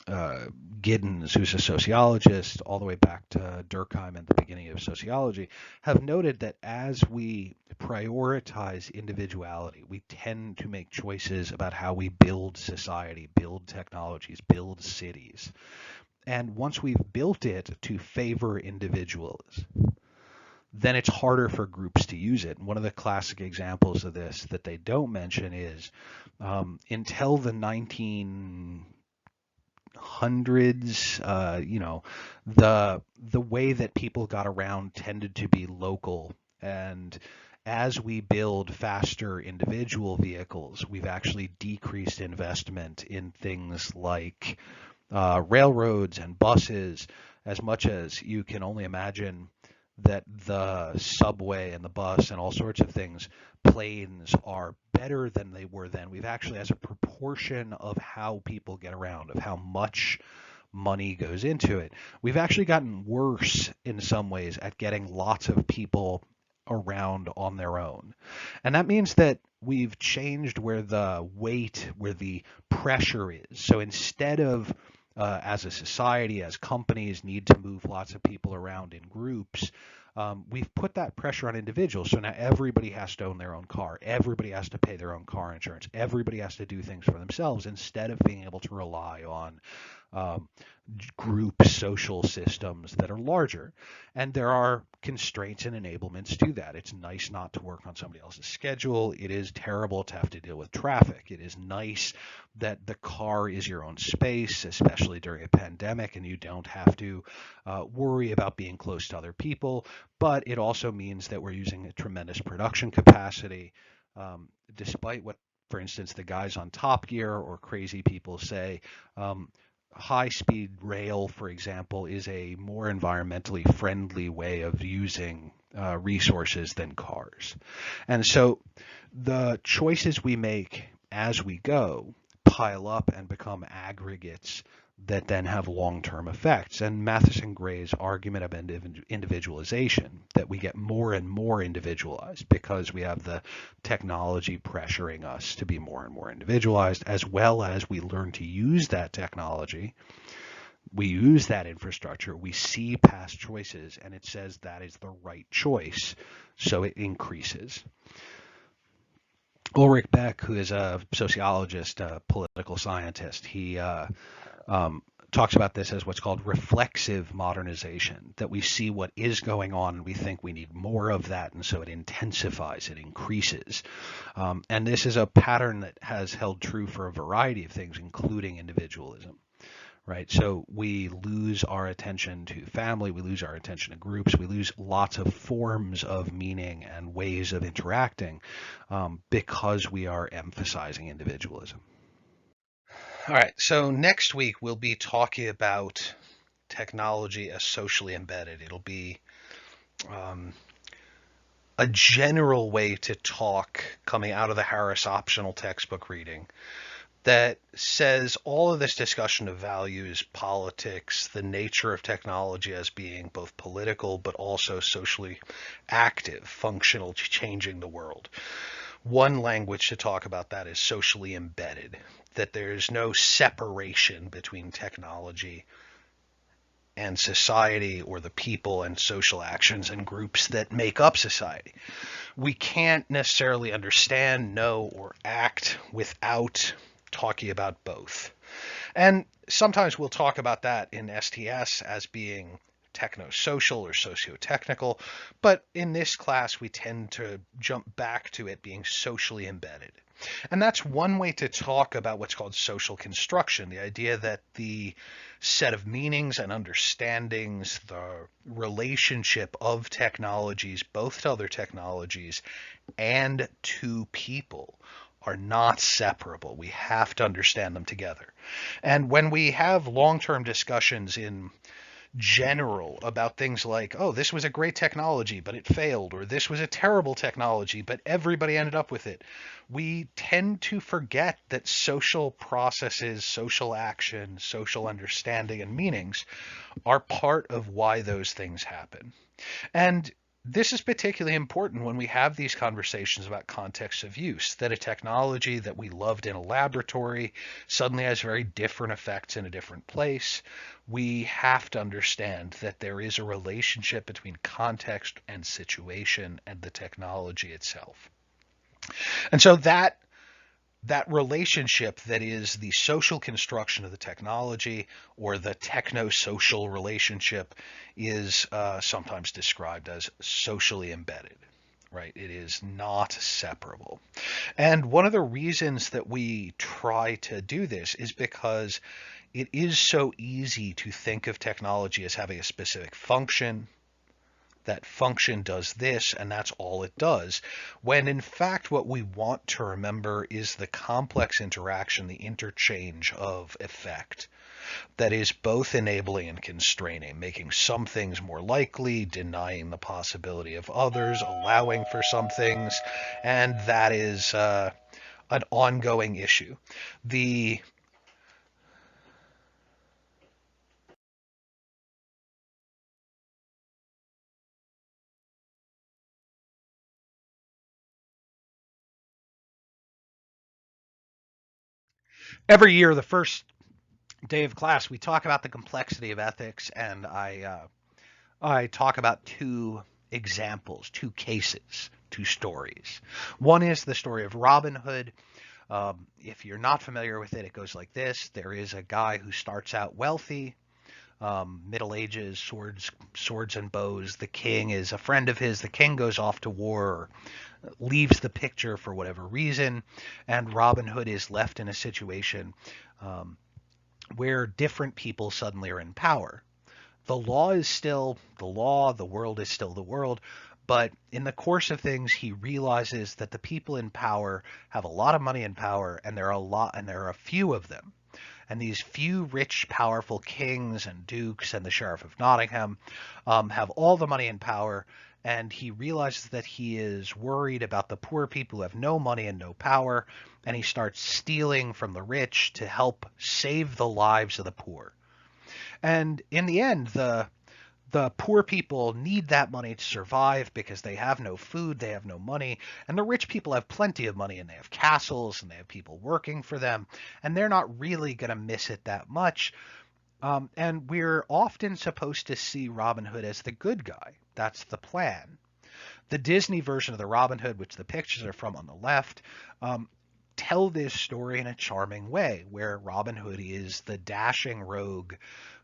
Giddens, who's a sociologist, all the way back to Durkheim and the beginning of sociology, have noted that as we prioritize individuality, we tend to make choices about how we build society, build technologies, build cities. And once we've built it to favor individuals, then it's harder for groups to use it. And one of the classic examples of this that they don't mention is until the 1900s, the way that people got around tended to be local. And as we build faster individual vehicles, we've actually decreased investment in things like railroads and buses, as much as you can only imagine that the subway and the bus and all sorts of things, planes are better than they were then. We've actually, as a proportion of how people get around, of how much money goes into it, we've actually gotten worse in some ways at getting lots of people around on their own. And that means that we've changed where the weight, where the pressure is. So instead of as a society, as companies need to move lots of people around in groups, we've put that pressure on individuals. So now everybody has to own their own car. Everybody has to pay their own car insurance. Everybody has to do things for themselves instead of being able to rely on group social systems that are larger. And there are constraints and enablements to that. It's nice not to work on somebody else's schedule. It is terrible to have to deal with traffic. It is nice that the car is your own space, especially during a pandemic, and you don't have to worry about being close to other people. But it also means that we're using a tremendous production capacity, despite what, for instance, the guys on Top Gear or crazy people say. High-speed rail, for example, is a more environmentally friendly way of using resources than cars. And so the choices we make as we go pile up and become aggregates that then have long-term effects. And Matheson Gray's argument about individualization, that we get more and more individualized because we have the technology pressuring us to be more and more individualized, as well as we learn to use that technology. We use that infrastructure, we see past choices, and it says that is the right choice, so it increases. Ulrich Beck, who is a sociologist, a political scientist, he talks about this as what's called reflexive modernization, that we see what is going on and we think we need more of that, and so it intensifies, it increases. And this is a pattern that has held true for a variety of things, including individualism. Right, so we lose our attention to family, we lose our attention to groups, we lose lots of forms of meaning and ways of interacting because we are emphasizing individualism. All right, so next week we'll be talking about technology as socially embedded. It'll be a general way to talk coming out of the Harris optional textbook reading that says all of this discussion of values, politics, the nature of technology as being both political but also socially active, functional to changing the world. One language to talk about that is socially embedded, that there's no separation between technology and society, or the people and social actions and groups that make up society. We can't necessarily understand, know, or act without talking about both. And sometimes we'll talk about that in STS as being techno-social or socio-technical, but in this class we tend to jump back to it being socially embedded. And that's one way to talk about what's called social construction, the idea that the set of meanings and understandings, the relationship of technologies, both to other technologies and to people, are not separable. We have to understand them together. And when we have long-term discussions in general about things like, oh, this was a great technology, but it failed, or this was a terrible technology, but everybody ended up with it, we tend to forget that social processes, social action, social understanding, and meanings are part of why those things happen. And this is particularly important when we have these conversations about context of use, that a technology that we loved in a laboratory suddenly has very different effects in a different place. We have to understand that there is a relationship between context and situation and the technology itself. And so that relationship that is the social construction of the technology, or the techno-social relationship, is sometimes described as socially embedded, right? It is not separable. And one of the reasons that we try to do this is because it is so easy to think of technology as having a specific function. That function does this, and that's all it does, when in fact what we want to remember is the complex interaction, the interchange of effect that is both enabling and constraining, making some things more likely, denying the possibility of others, allowing for some things, and that is an ongoing issue. Every year, the first day of class, we talk about the complexity of ethics, and I talk about two examples, two cases, two stories. One is the story of Robin Hood. If you're not familiar with it, it goes like this. There is a guy who starts out wealthy, Middle Ages, swords and bows. The king is a friend of his. The king goes off to war, or leaves the picture for whatever reason, and Robin Hood is left in a situation where different people suddenly are in power. The law is still the law, the world is still the world, but in the course of things, he realizes that the people in power have a lot of money and power, and there are a few of them. And these few rich, powerful kings and dukes and the Sheriff of Nottingham have all the money and power, and he realizes that he is worried about the poor people who have no money and no power, and he starts stealing from the rich to help save the lives of the poor. And in the end, the poor people need that money to survive because they have no food, they have no money, and the rich people have plenty of money and they have castles and they have people working for them, and they're not really going to miss it that much. And we're often supposed to see Robin Hood as the good guy. That's the plan. The Disney version of the Robin Hood, which the pictures are from on the left, tell this story in a charming way, where Robin Hood is the dashing rogue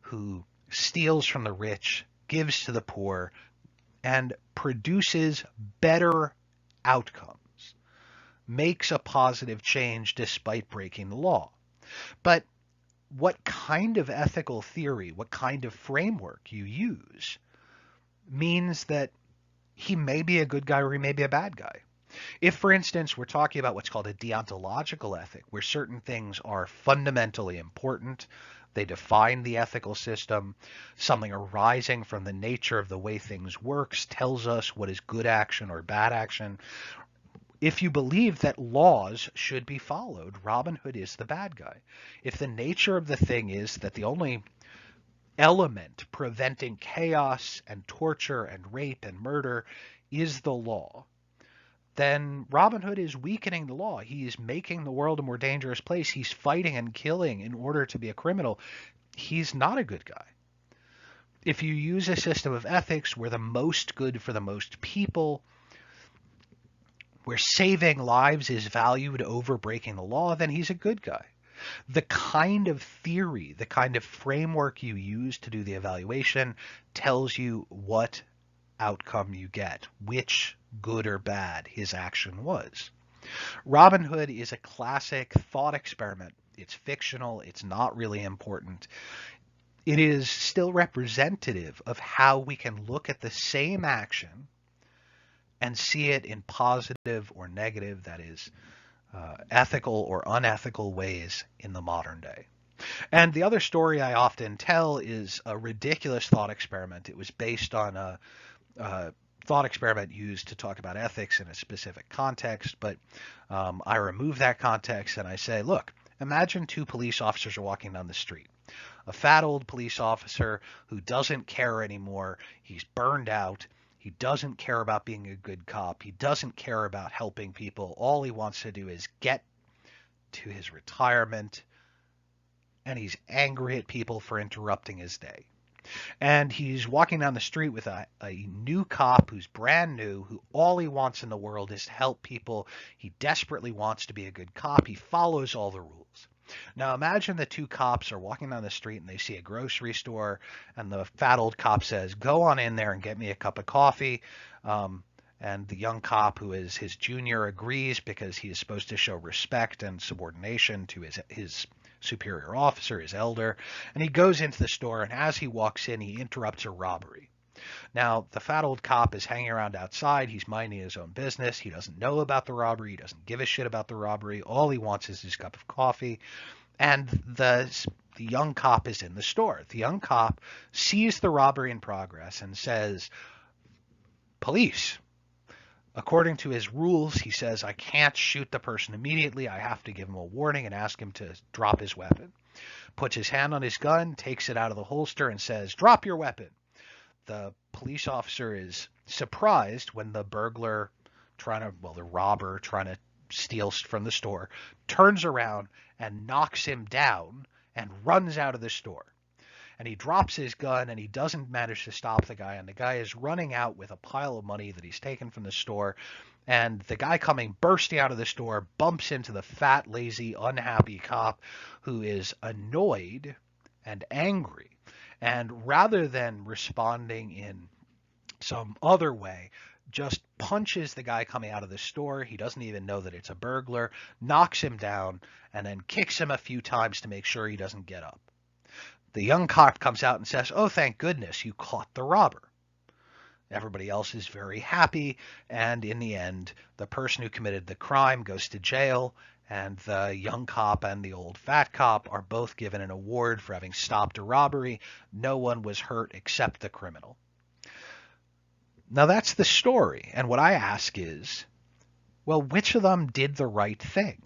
who steals from the rich, gives to the poor, and produces better outcomes, makes a positive change despite breaking the law. But what kind of ethical theory, what kind of framework you use means that he may be a good guy or he may be a bad guy. If, for instance, we're talking about what's called a deontological ethic, where certain things are fundamentally important, they define the ethical system, something arising from the nature of the way things works tells us what is good action or bad action. If you believe that laws should be followed, Robin Hood is the bad guy. If the nature of the thing is that the only element preventing chaos and torture and rape and murder is the law, then Robin Hood is weakening the law. He is making the world a more dangerous place. He's fighting and killing in order to be a criminal. He's not a good guy. If you use a system of ethics where the most good for the most people, where saving lives is valued over breaking the law, then he's a good guy. The kind of theory, the kind of framework you use to do the evaluation tells you what outcome you get, which good or bad his action was. Robin Hood is a classic thought experiment. It's fictional. It's not really important. It is still representative of how we can look at the same action and see it in positive or negative, that is, ethical or unethical ways in the modern day. And the other story I often tell is a ridiculous thought experiment. It was based on a thought experiment used to talk about ethics in a specific context, but I remove that context and I say, look, imagine two police officers are walking down the street. A fat old police officer who doesn't care anymore. He's burned out. He doesn't care about being a good cop. He doesn't care about helping people. All he wants to do is get to his retirement, and he's angry at people for interrupting his day. And he's walking down the street with a new cop who's brand new, who all he wants in the world is to help people. He desperately wants to be a good cop. He follows all the rules. Now imagine the two cops are walking down the street and they see a grocery store, and the fat old cop says, go on in there and get me a cup of coffee. And the young cop, who is his junior, agrees because he is supposed to show respect and subordination to his superior officer, his elder. And he goes into the store, and as he walks in, he interrupts a robbery. Now, the fat old cop is hanging around outside. He's minding his own business. He doesn't know about the robbery. He doesn't give a shit about the robbery. All he wants is his cup of coffee. And the young cop is in the store. The young cop sees the robbery in progress and says, police. According to his rules, he says, I can't shoot the person immediately. I have to give him a warning and ask him to drop his weapon. Puts his hand on his gun, takes it out of the holster, and says, drop your weapon. The police officer is surprised when the the robber trying to steal from the store, turns around and knocks him down and runs out of the store. And he drops his gun and he doesn't manage to stop the guy. And the guy is running out with a pile of money that he's taken from the store. And the guy coming bursting out of the store bumps into the fat, lazy, unhappy cop who is annoyed and angry. And rather than responding in some other way, just punches the guy coming out of the store. He doesn't even know that it's a burglar, knocks him down, and then kicks him a few times to make sure he doesn't get up. The young cop comes out and says, oh, thank goodness, you caught the robber. Everybody else is very happy, and in the end, the person who committed the crime goes to jail, and the young cop and the old fat cop are both given an award for having stopped a robbery. No one was hurt except the criminal. Now that's the story, and what I ask is, well, which of them did the right thing?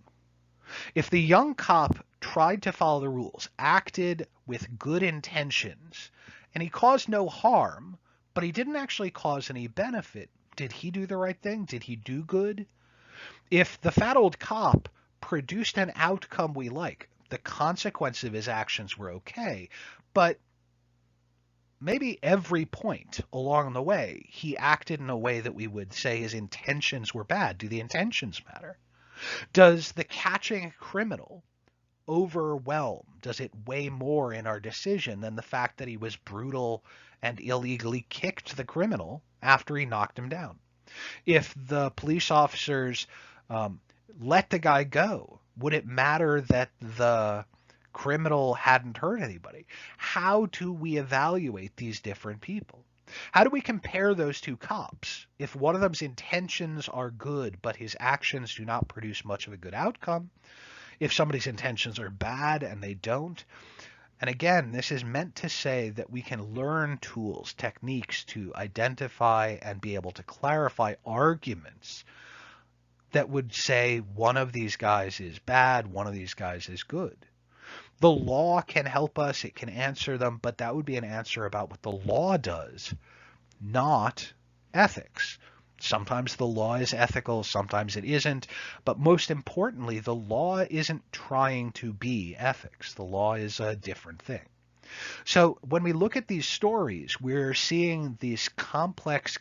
If the young cop tried to follow the rules, acted with good intentions, and he caused no harm, but he didn't actually cause any benefit, did he do the right thing? Did he do good? If the fat old cop produced an outcome we like, the consequence of his actions were okay, but maybe every point along the way he acted in a way that we would say his intentions were bad. Do the intentions matter? Does the catching a criminal overwhelm? Does it weigh more in our decision than the fact that he was brutal and illegally kicked the criminal after he knocked him down? If the police officers let the guy go, would it matter that the criminal hadn't hurt anybody? How do we evaluate these different people? How do we compare those two cops? If one of them's intentions are good, but his actions do not produce much of a good outcome, if somebody's intentions are bad and they don't. And again, this is meant to say that we can learn tools, techniques to identify and be able to clarify arguments that would say one of these guys is bad, one of these guys is good. The law can help us, it can answer them, but that would be an answer about what the law does, not ethics. Sometimes the law is ethical, sometimes it isn't, but most importantly, the law isn't trying to be ethics. The law is a different thing. So when we look at these stories, we're seeing this complex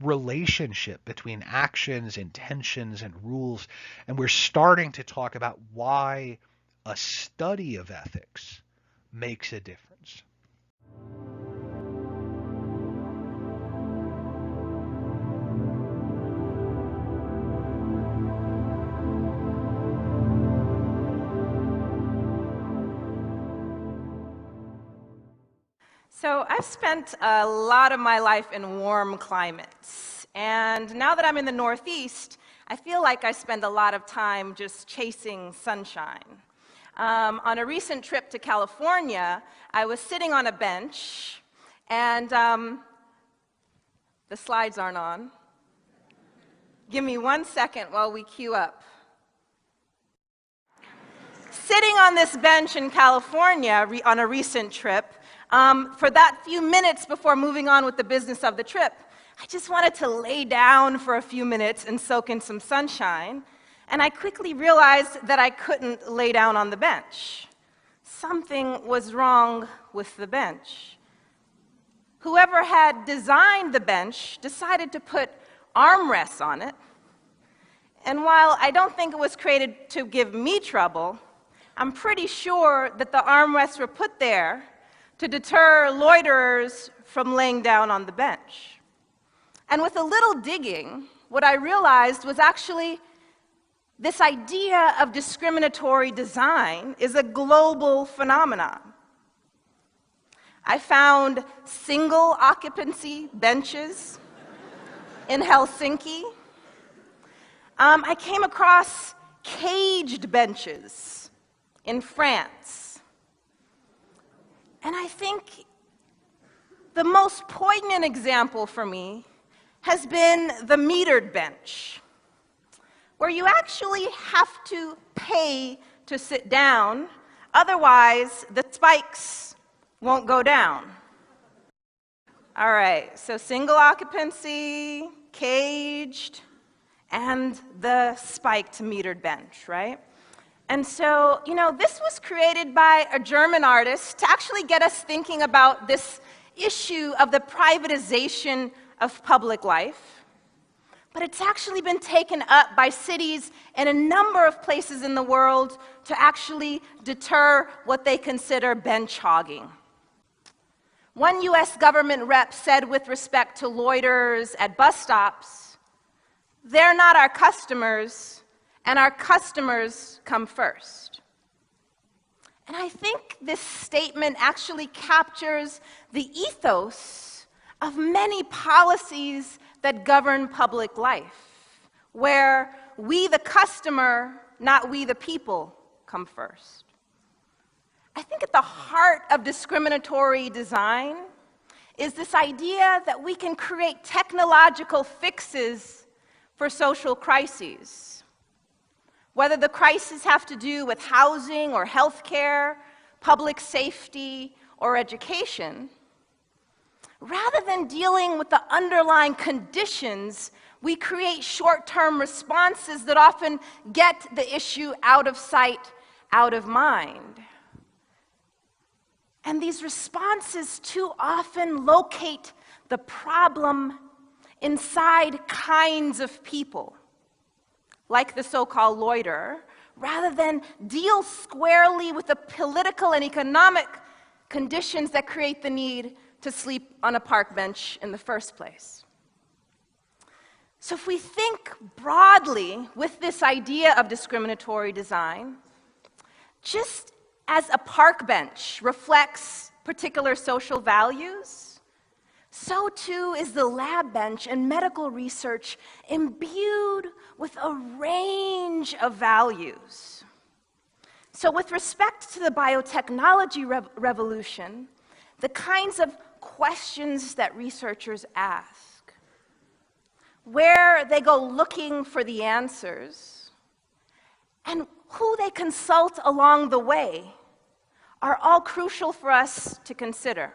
relationship between actions, intentions, and rules, and we're starting to talk about why a study of ethics makes a difference. So I've spent a lot of my life in warm climates, and now that I'm in the Northeast, I feel like I spend a lot of time just chasing sunshine. On a recent trip to California, I was sitting on a bench, and the slides aren't on. Give me 1 second while we queue up. Sitting on this bench in California on a recent trip, for that few minutes before moving on with the business of the trip, I just wanted to lay down for a few minutes and soak in some sunshine, and I quickly realized that I couldn't lay down on the bench. Something was wrong with the bench. Whoever had designed the bench decided to put armrests on it, and while I don't think it was created to give me trouble, I'm pretty sure that the armrests were put there to deter loiterers from laying down on the bench. And with a little digging, what I realized was actually this idea of discriminatory design is a global phenomenon. I found single occupancy benches in Helsinki. I came across caged benches in France. And I think the most poignant example for me has been the metered bench, where you actually have to pay to sit down, otherwise the spikes won't go down. All right, so single occupancy, caged, and the spiked metered bench, right? And so, this was created by a German artist to actually get us thinking about this issue of the privatization of public life. But it's actually been taken up by cities in a number of places in the world to actually deter what they consider bench hogging. One US government rep said with respect to loiterers at bus stops, "They're not our customers, and our customers come first." And I think this statement actually captures the ethos of many policies that govern public life, where we the customer, not we the people, come first. I think at the heart of discriminatory design is this idea that we can create technological fixes for social crises. Whether the crises have to do with housing or healthcare, public safety, or education, rather than dealing with the underlying conditions, we create short-term responses that often get the issue out of sight, out of mind. And these responses too often locate the problem inside kinds of people, like the so-called loiterer, rather than deal squarely with the political and economic conditions that create the need to sleep on a park bench in the first place. So if we think broadly with this idea of discriminatory design, just as a park bench reflects particular social values, so too is the lab bench and medical research imbued with a range of values. So with respect to the biotechnology revolution, the kinds of questions that researchers ask, where they go looking for the answers, and who they consult along the way are all crucial for us to consider.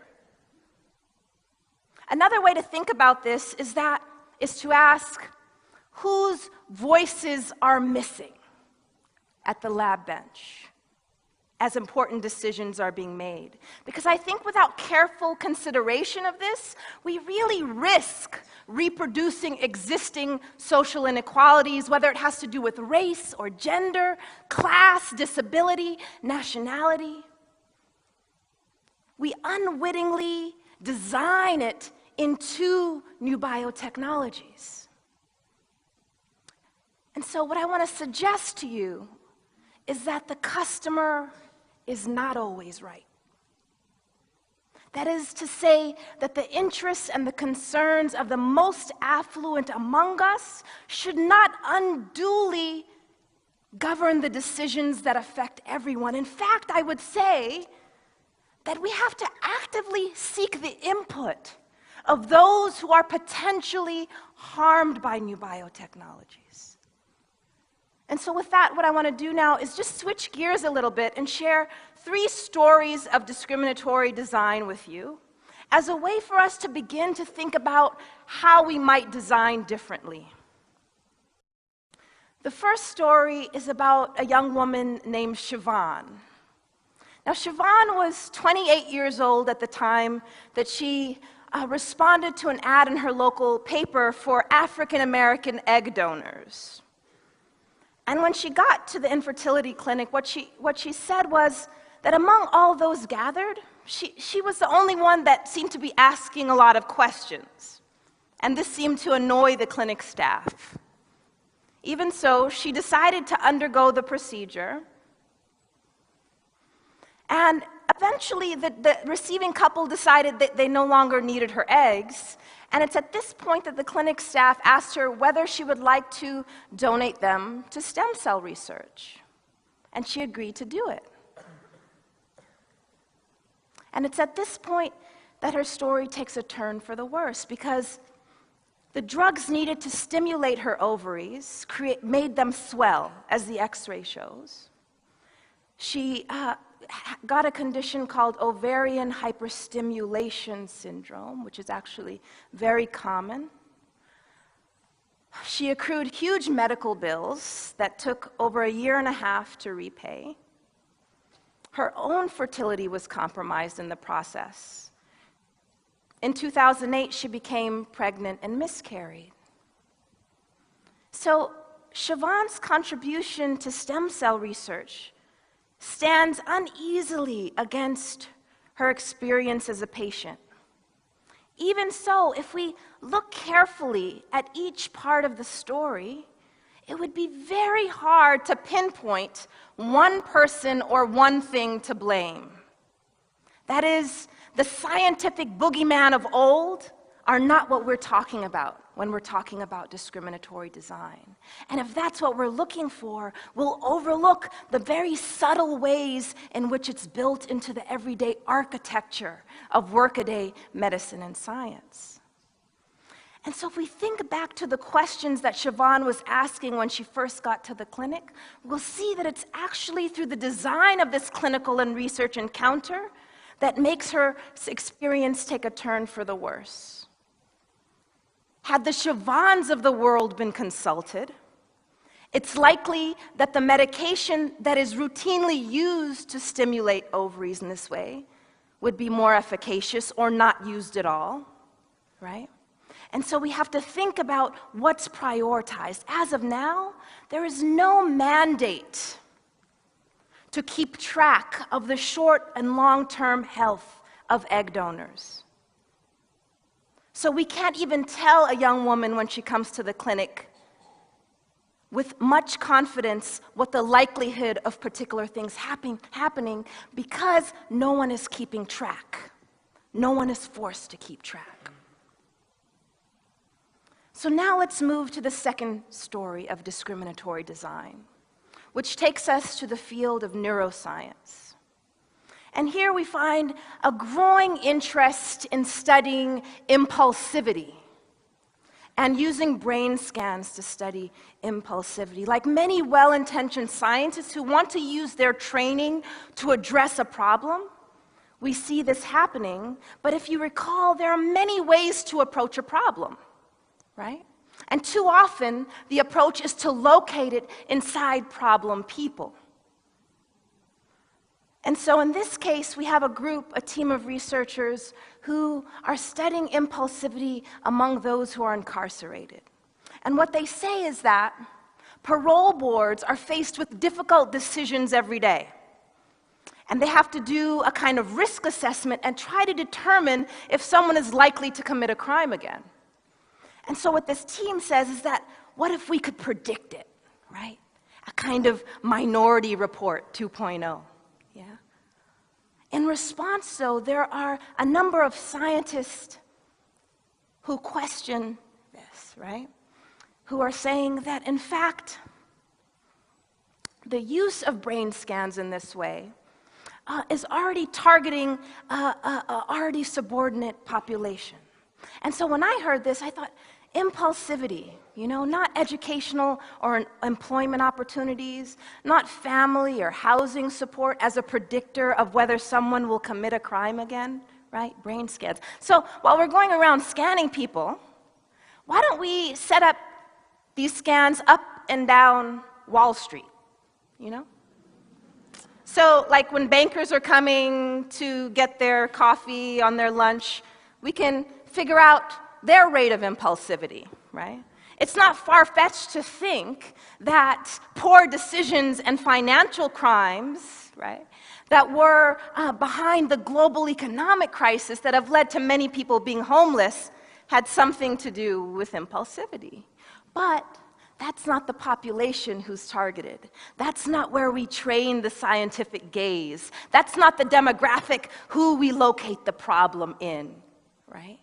Another way to think about this is to ask whose voices are missing at the lab bench as important decisions are being made. Because I think without careful consideration of this, we really risk reproducing existing social inequalities, whether it has to do with race or gender, class, disability, nationality. We unwittingly design it into new biotechnologies. And so what I want to suggest to you is that the customer is not always right. That is to say that the interests and the concerns of the most affluent among us should not unduly govern the decisions that affect everyone. In fact, I would say that we have to actively seek the input of those who are potentially harmed by new biotechnologies. And so with that, what I want to do now is just switch gears a little bit and share 3 stories of discriminatory design with you as a way for us to begin to think about how we might design differently. The first story is about a young woman named Siobhan. Now, Siobhan was 28 years old at the time that she responded to an ad in her local paper for African American egg donors. And when she got to the infertility clinic, what she said was that among all those gathered, she was the only one that seemed to be asking a lot of questions. And this seemed to annoy the clinic staff. Even so, she decided to undergo the procedure. And eventually, the receiving couple decided that they no longer needed her eggs. And it's at this point that the clinic staff asked her whether she would like to donate them to stem cell research. And she agreed to do it. And it's at this point that her story takes a turn for the worse, because the drugs needed to stimulate her ovaries made them swell, as the X-ray shows. She got a condition called ovarian hyperstimulation syndrome, which is actually very common. She accrued huge medical bills that took over 1.5 years to repay. Her own fertility was compromised in the process. In 2008, she became pregnant and miscarried. So Siobhan's contribution to stem cell research stands uneasily against her experience as a patient. Even so, if we look carefully at each part of the story, it would be very hard to pinpoint one person or one thing to blame. That is, the scientific boogeyman of old are not what we're talking about when we're talking about discriminatory design. And if that's what we're looking for, we'll overlook the very subtle ways in which it's built into the everyday architecture of workaday medicine and science. And so if we think back to the questions that Siobhan was asking when she first got to the clinic, we'll see that it's actually through the design of this clinical and research encounter that makes her experience take a turn for the worse. Had the Siobhans of the world been consulted, it's likely that the medication that is routinely used to stimulate ovaries in this way would be more efficacious or not used at all, right? And so we have to think about what's prioritized. As of now, there is no mandate to keep track of the short and long-term health of egg donors. So we can't even tell a young woman when she comes to the clinic with much confidence what the likelihood of particular things happening because no one is keeping track. No one is forced to keep track. So now let's move to the second story of discriminatory design, which takes us to the field of neuroscience. And here we find a growing interest in studying impulsivity and using brain scans to study impulsivity. Like many well-intentioned scientists who want to use their training to address a problem, we see this happening, but if you recall, there are many ways to approach a problem. Right? And too often, the approach is to locate it inside problem people. And so in this case, we have a team of researchers who are studying impulsivity among those who are incarcerated. And what they say is that parole boards are faced with difficult decisions every day. And they have to do a kind of risk assessment and try to determine if someone is likely to commit a crime again. And so what this team says is that, what if we could predict it, right? A kind of Minority Report 2.0, yeah? In response, though, there are a number of scientists who question this, right? Who are saying that, in fact, the use of brain scans in this way is already targeting a already subordinate population. And so when I heard this, I thought, impulsivity, not educational or employment opportunities, not family or housing support as a predictor of whether someone will commit a crime again, right? Brain scans. So while we're going around scanning people, why don't we set up these scans up and down Wall Street, So like when bankers are coming to get their coffee on their lunch, we can figure out their rate of impulsivity, right? It's not far-fetched to think that poor decisions and financial crimes, right, that were behind the global economic crisis that have led to many people being homeless had something to do with impulsivity. But that's not the population who's targeted. That's not where we train the scientific gaze. That's not the demographic who we locate the problem in, right?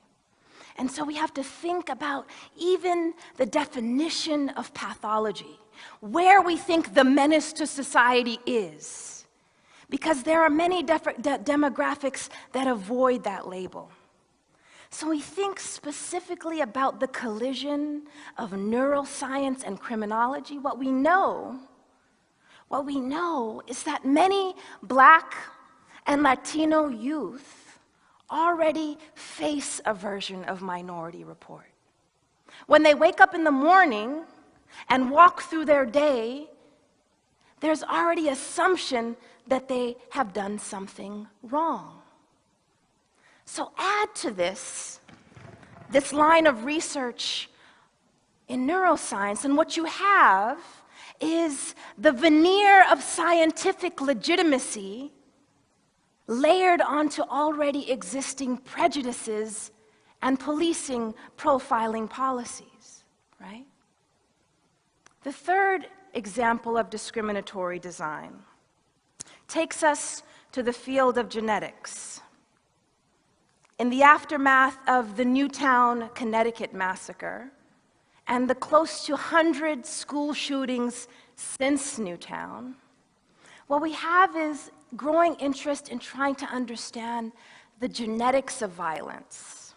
And so we have to think about even the definition of pathology, where we think the menace to society is, because there are many demographics that avoid that label. So we think specifically about the collision of neuroscience and criminology. What we know is that many Black and Latino youth already face a version of Minority Report. When they wake up in the morning and walk through their day, there's already assumption that they have done something wrong. So add to this line of research in neuroscience, and what you have is the veneer of scientific legitimacy layered onto already existing prejudices and policing profiling policies, right? The third example of discriminatory design takes us to the field of genetics. in the aftermath of the Newtown, Connecticut massacre, and the close to 100 school shootings since Newtown, what we have is growing interest in trying to understand the genetics of violence,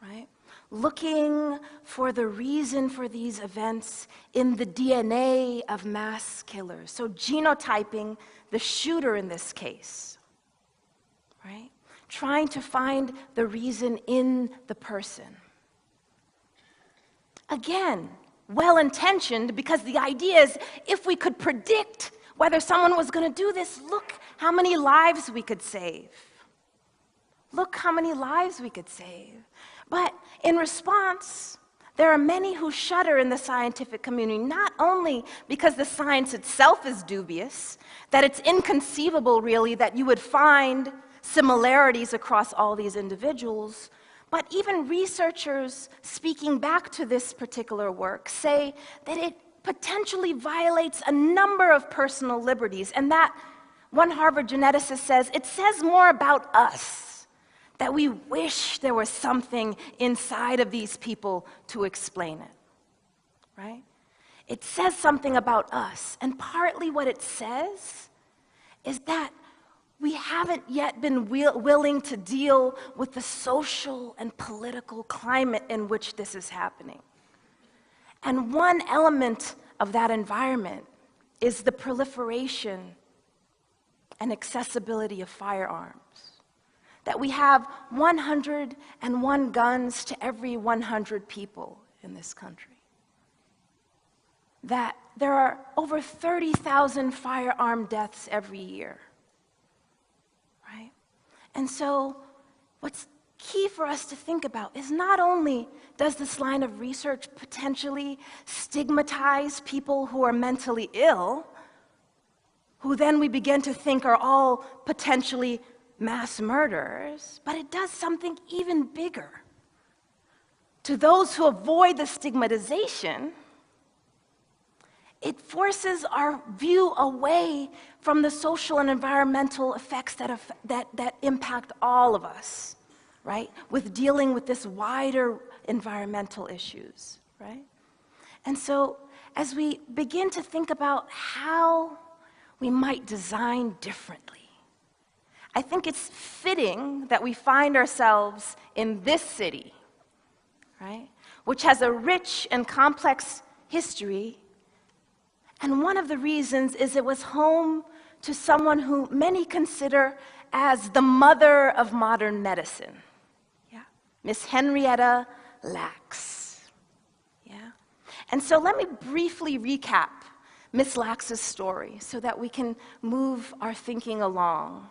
right? Looking for the reason for these events in the DNA of mass killers. So genotyping the shooter in this case, right? Trying to find the reason in the person. Again, well-intentioned, because the idea is if we could predict whether someone was going to do this, look how many lives we could save. Look how many lives we could save. But in response, there are many who shudder in the scientific community, not only because the science itself is dubious, that it's inconceivable really that you would find similarities across all these individuals, but even researchers speaking back to this particular work say that it potentially violates a number of personal liberties, and that one Harvard geneticist says, it says more about us, that we wish there was something inside of these people to explain it, right? It says something about us, and partly what it says is that we haven't yet been willing to deal with the social and political climate in which this is happening. And one element of that environment is the proliferation and accessibility of firearms. That we have 101 guns to every 100 people in this country. That there are over 30,000 firearm deaths every year. Right? And so what's key for us to think about is not only does this line of research potentially stigmatize people who are mentally ill, who then we begin to think are all potentially mass murderers, but it does something even bigger. To those who avoid the stigmatization, it forces our view away from the social and environmental effects that impact all of us, right? With dealing with this wider environmental issues, right? And so as we begin to think about how we might design differently, I think it's fitting that we find ourselves in this city, right? Which has a rich and complex history. And one of the reasons is it was home to someone who many consider as the mother of modern medicine. Yeah, Miss Henrietta Lacks. Yeah. And so let me briefly recap Miss Lacks's story so that we can move our thinking along.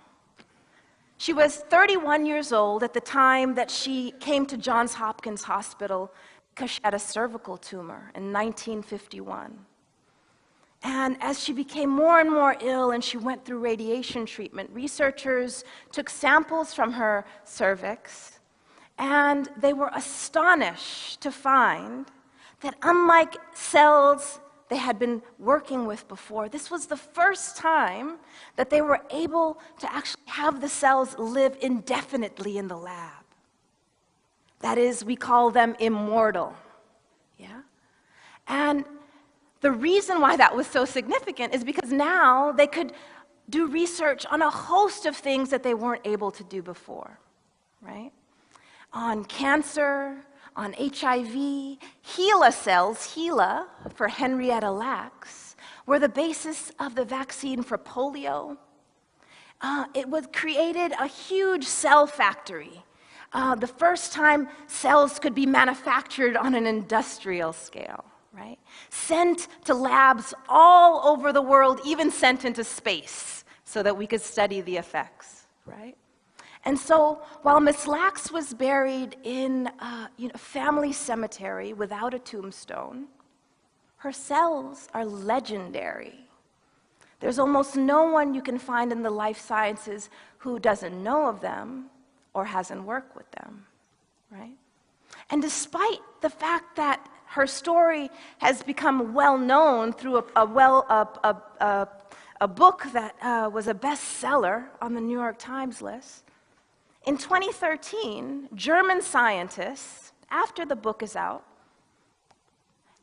She was 31 years old at the time that she came to Johns Hopkins Hospital because she had a cervical tumor in 1951. And as she became more and more ill and she went through radiation treatment, researchers took samples from her cervix, and they were astonished to find that unlike cells they had been working with before, this was the first time that they were able to actually have the cells live indefinitely in the lab. That is, we call them immortal. Yeah? And the reason why that was so significant is because now they could do research on a host of things that they weren't able to do before, right? On cancer, on HIV, HeLa cells, HeLa for Henrietta Lacks, were the basis of the vaccine for polio. It was created a huge cell factory. The first time cells could be manufactured on an industrial scale. Right? Sent to labs all over the world, even sent into space so that we could study the effects, right? And so while Miss Lacks was buried in a family cemetery without a tombstone, her cells are legendary. There's almost no one you can find in the life sciences who doesn't know of them or hasn't worked with them, right? And despite the fact that her story has become well known through a book that was a bestseller on the New York Times list, In 2013, German scientists, after the book is out,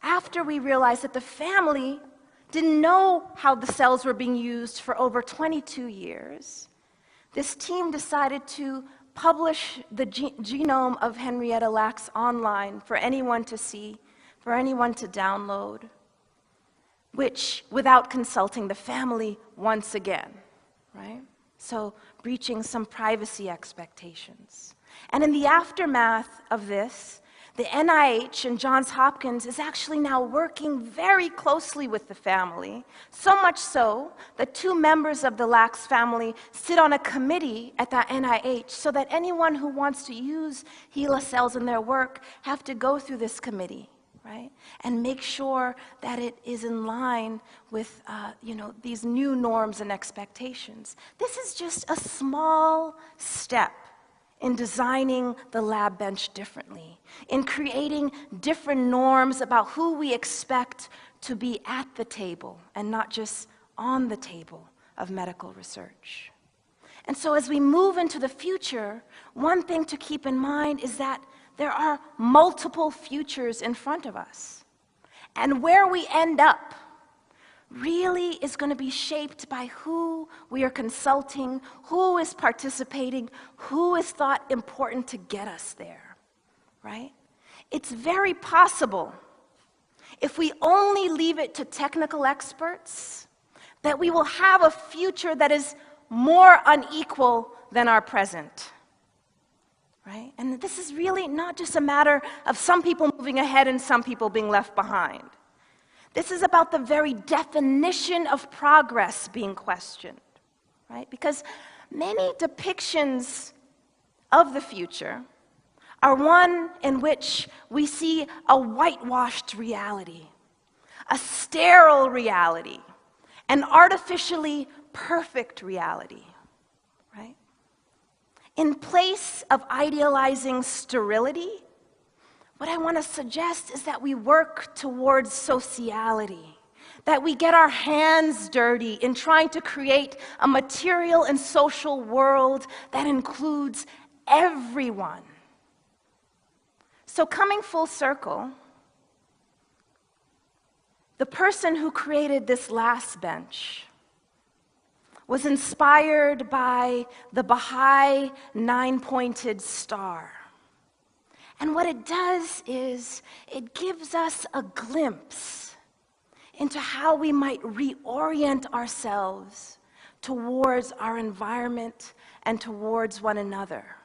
after we realized that the family didn't know how the cells were being used for over 22 years, this team decided to publish the genome of Henrietta Lacks online for anyone to see, for anyone to download, which without consulting the family once again, right? So breaching some privacy expectations. And in the aftermath of this, the NIH and Johns Hopkins is actually now working very closely with the family, so much so that 2 members of the Lacks family sit on a committee at the NIH so that anyone who wants to use HeLa cells in their work have to go through this committee, right? And make sure that it is in line with these new norms and expectations. This is just a small step in designing the lab bench differently, in creating different norms about who we expect to be at the table and not just on the table of medical research. And so as we move into the future, one thing to keep in mind is that there are multiple futures in front of us. And where we end up really is going to be shaped by who we are consulting, who is participating, who is thought important to get us there, right? It's very possible, if we only leave it to technical experts, that we will have a future that is more unequal than our present, right? And this is really not just a matter of some people moving ahead and some people being left behind. This is about the very definition of progress being questioned, right? Because many depictions of the future are one in which we see a whitewashed reality, a sterile reality, an artificially perfect reality, right? In place of idealizing sterility, what I want to suggest is that we work towards sociality, that we get our hands dirty in trying to create a material and social world that includes everyone. So coming full circle, the person who created this last bench was inspired by the Baha'i 9-pointed star. And what it does is it gives us a glimpse into how we might reorient ourselves towards our environment and towards one another,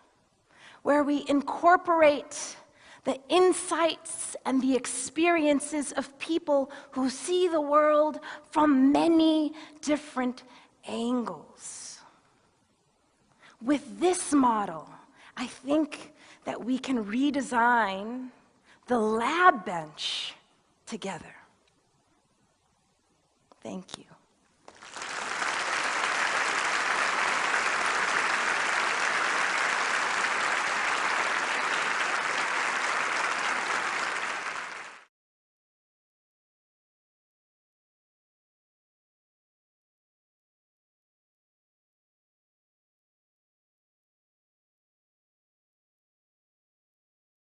where we incorporate the insights and the experiences of people who see the world from many different angles. With this model, I think that we can redesign the lab bench together. Thank you.